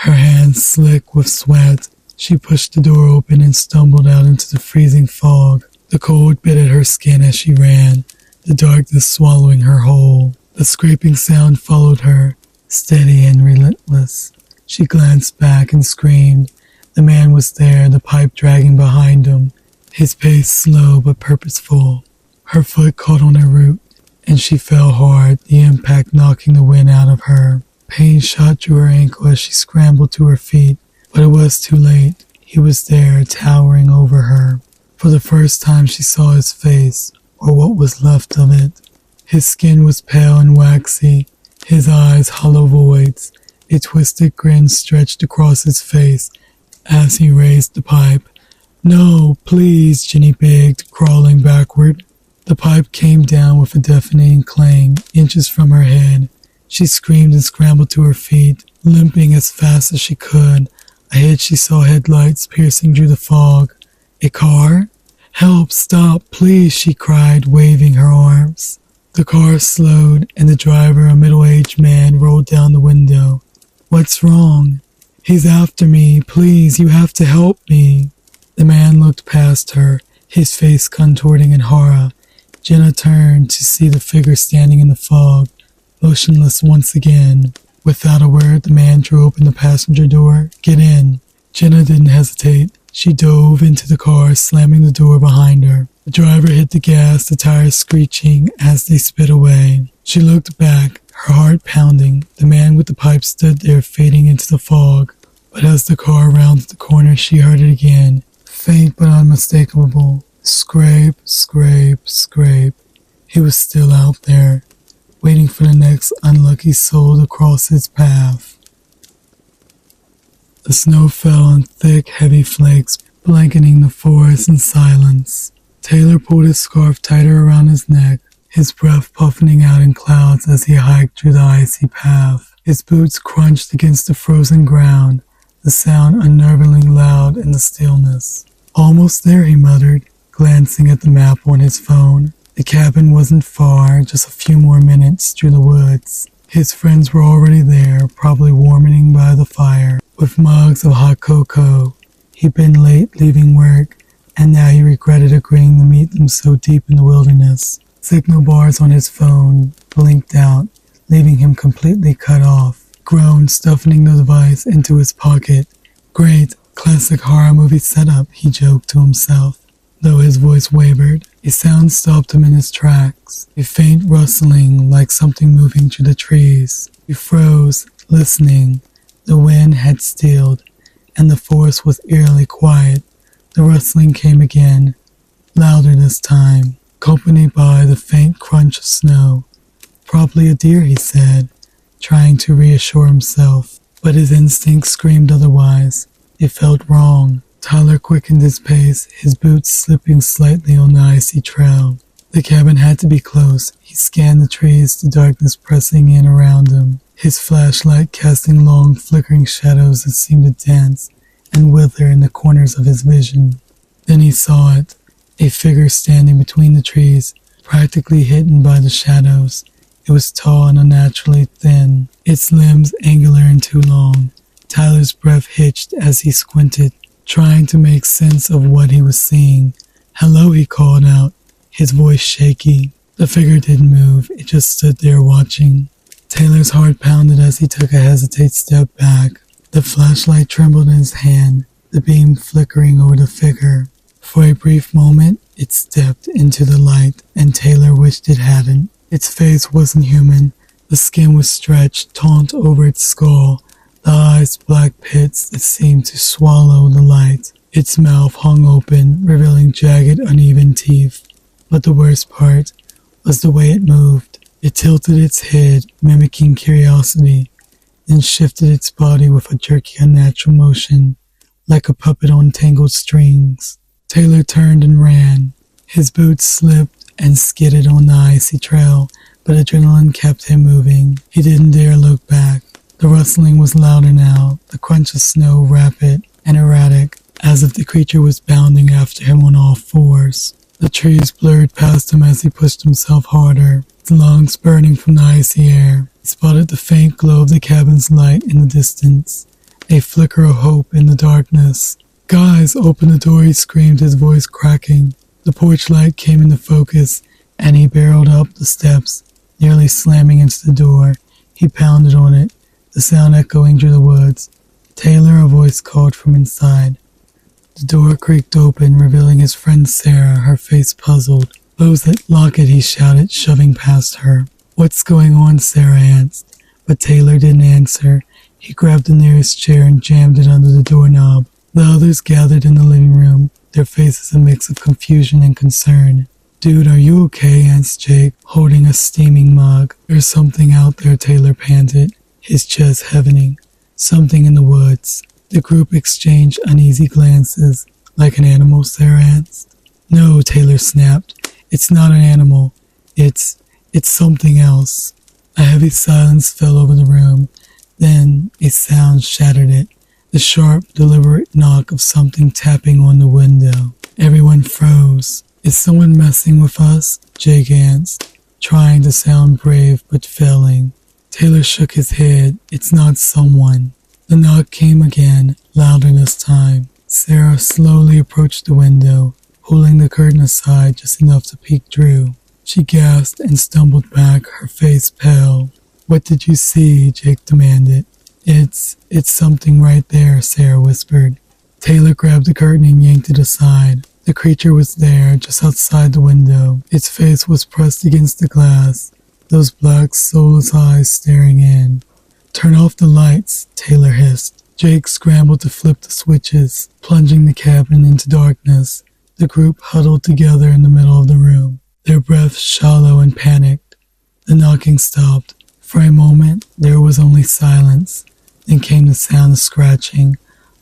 her hands slick with sweat. She pushed the door open and stumbled out into the freezing fog. The cold bit at her skin as she ran, the darkness swallowing her whole. The scraping sound followed her, steady and relentless. She glanced back and screamed. The man was there, the pipe dragging behind him, his pace slow but purposeful. Her foot caught on a root, and she fell hard, the impact knocking the wind out of her. Pain shot through her ankle as she scrambled to her feet, but it was too late. He was there, towering over her. For the first time she saw his face, or what was left of it. His skin was pale and waxy, his eyes hollow voids. A twisted grin stretched across his face as he raised the pipe. "No, please," Ginny begged, crawling backward. The pipe came down with a deafening clang, inches from her head. She screamed and scrambled to her feet, limping as fast as she could. Ahead she saw headlights piercing through the fog. A car? "Help, stop, please," she cried, waving her arms. The car slowed, and the driver, a middle-aged man, rolled down the window. "What's wrong?" "He's after me. Please, you have to help me." The man looked past her, his face contorting in horror. Jenna turned to see the figure standing in the fog, motionless once again. Without a word, the man drew open the passenger door. "Get in." Jenna didn't hesitate. She dove into the car, slamming the door behind her. The driver hit the gas, the tires screeching as they sped away. She looked back, her heart pounding. The man with the pipe stood there, fading into the fog. But as the car rounded the corner, she heard it again, faint but unmistakable. Scrape, scrape, scrape. He was still out there, waiting for the next unlucky soul to cross his path. The snow fell in thick, heavy flakes, blanketing the forest in silence. Taylor pulled his scarf tighter around his neck, his breath puffing out in clouds as he hiked through the icy path. His boots crunched against the frozen ground, the sound unnervingly loud in the stillness. "Almost there," he muttered, glancing at the map on his phone. The cabin wasn't far, just a few more minutes through the woods. His friends were already there, probably warming by the fire, with mugs of hot cocoa. He'd been late leaving work, and now he regretted agreeing to meet them so deep in the wilderness. Signal bars on his phone blinked out, leaving him completely cut off. Groaned, stuffing the device into his pocket. "Great, classic horror movie setup," he joked to himself, though his voice wavered. A sound stopped him in his tracks, a faint rustling like something moving through the trees. He froze, listening. The wind had stilled, and the forest was eerily quiet. The rustling came again, louder this time, accompanied by the faint crunch of snow. "Probably a deer," he said, trying to reassure himself, but his instincts screamed otherwise. It felt wrong. Tyler quickened his pace, his boots slipping slightly on the icy trail. The cabin had to be close. He scanned the trees, the darkness pressing in around him, his flashlight casting long, flickering shadows that seemed to dance and wither in the corners of his vision. Then he saw it, a figure standing between the trees, practically hidden by the shadows. It was tall and unnaturally thin, its limbs angular and too long. Tyler's breath hitched as he squinted, trying to make sense of what he was seeing. "Hello," he called out, his voice shaky. The figure didn't move, it just stood there watching. Taylor's heart pounded as he took a hesitant step back. The flashlight trembled in his hand, the beam flickering over the figure. For a brief moment, it stepped into the light, and Taylor wished it hadn't. Its face wasn't human. The skin was stretched, taut over its skull, the eyes black pits that seemed to swallow the light. Its mouth hung open, revealing jagged, uneven teeth. But the worst part was the way it moved. It tilted its head, mimicking curiosity, then shifted its body with a jerky, unnatural motion, like a puppet on tangled strings. Taylor turned and ran. His boots slipped and skidded on the icy trail, but adrenaline kept him moving. He didn't dare look back. The rustling was louder now, the crunch of snow rapid and erratic, as if the creature was bounding after him on all fours. The trees blurred past him as he pushed himself harder, his lungs burning from the icy air. He spotted the faint glow of the cabin's light in the distance, a flicker of hope in the darkness. "Guys, open the door," he screamed, his voice cracking. The porch light came into focus, and he barreled up the steps, nearly slamming into the door. He pounded on it, the sound echoing through the woods. "Taylor," a voice called from inside. The door creaked open, revealing his friend Sarah, her face puzzled. "Close it, lock it," he shouted, shoving past her. "What's going on?" Sarah asked, but Taylor didn't answer. He grabbed the nearest chair and jammed it under the doorknob. The others gathered in the living room, their faces a mix of confusion and concern. Dude, are you okay? Asked Jake, holding a steaming mug. There's something out there, Taylor panted, his chest heavening. Something in the woods. The group exchanged uneasy glances. Like an animal, Sarah asked. No, Taylor snapped. It's not an animal. It's something else. A heavy silence fell over the room. Then a sound shattered it. The sharp, deliberate knock of something tapping on the window. Everyone froze. Is someone messing with us? Jake asked, trying to sound brave but failing. Taylor shook his head. It's not someone. The knock came again, louder this time. Sarah slowly approached the window, pulling the curtain aside just enough to peek through. She gasped and stumbled back, her face pale. What did you see? Jake demanded. It's something right there, Sarah whispered. Taylor grabbed the curtain and yanked it aside. The creature was there, just outside the window. Its face was pressed against the glass, those black, soulless eyes staring in. Turn off the lights, Taylor hissed. Jake scrambled to flip the switches, plunging the cabin into darkness. The group huddled together in the middle of the room, their breaths shallow and panicked. The knocking stopped. For a moment, there was only silence. Then came the sound of scratching,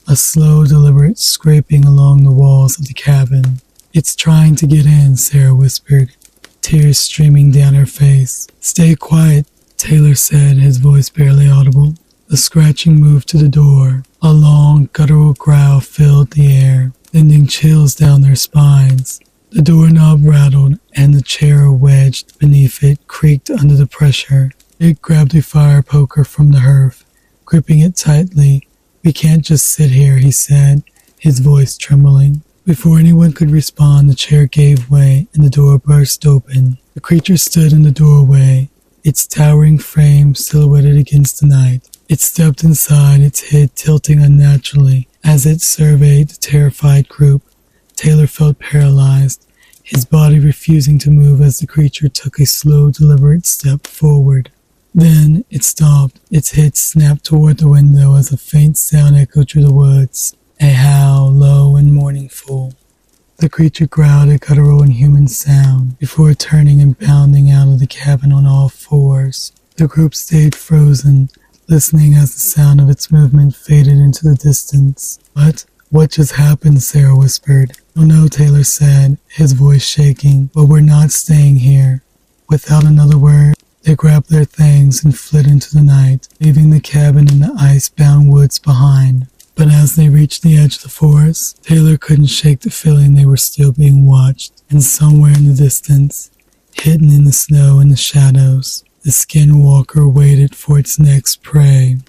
a slow, deliberate scraping along the walls of the cabin. It's trying to get in, Sarah whispered, tears streaming down her face. Stay quiet, Taylor said, his voice barely audible. The scratching moved to the door. A long, guttural growl filled the air, sending chills down their spines. The doorknob rattled, and the chair wedged beneath it creaked under the pressure. Dick grabbed a fire poker from the hearth, gripping it tightly. We can't just sit here, he said, his voice trembling. Before anyone could respond, the chair gave way and the door burst open. The creature stood in the doorway, its towering frame silhouetted against the night. It stepped inside, its head tilting unnaturally as it surveyed the terrified group. Taylor felt paralyzed, his body refusing to move as the creature took a slow, deliberate step forward. Then it stopped, its head snapped toward the window as a faint sound echoed through the woods, a howl low and mournful. The creature growled a guttural inhuman sound before turning and bounding out of the cabin on all fours. The group stayed frozen, listening as the sound of its movement faded into the distance. What just happened? Sarah whispered. Oh no, Taylor said, his voice shaking, but we're not staying here. Without another word, they grabbed their things and fled into the night, leaving the cabin and the ice-bound woods behind. But as they reached the edge of the forest, Taylor couldn't shake the feeling they were still being watched, and somewhere in the distance, hidden in the snow and the shadows, the skinwalker waited for its next prey.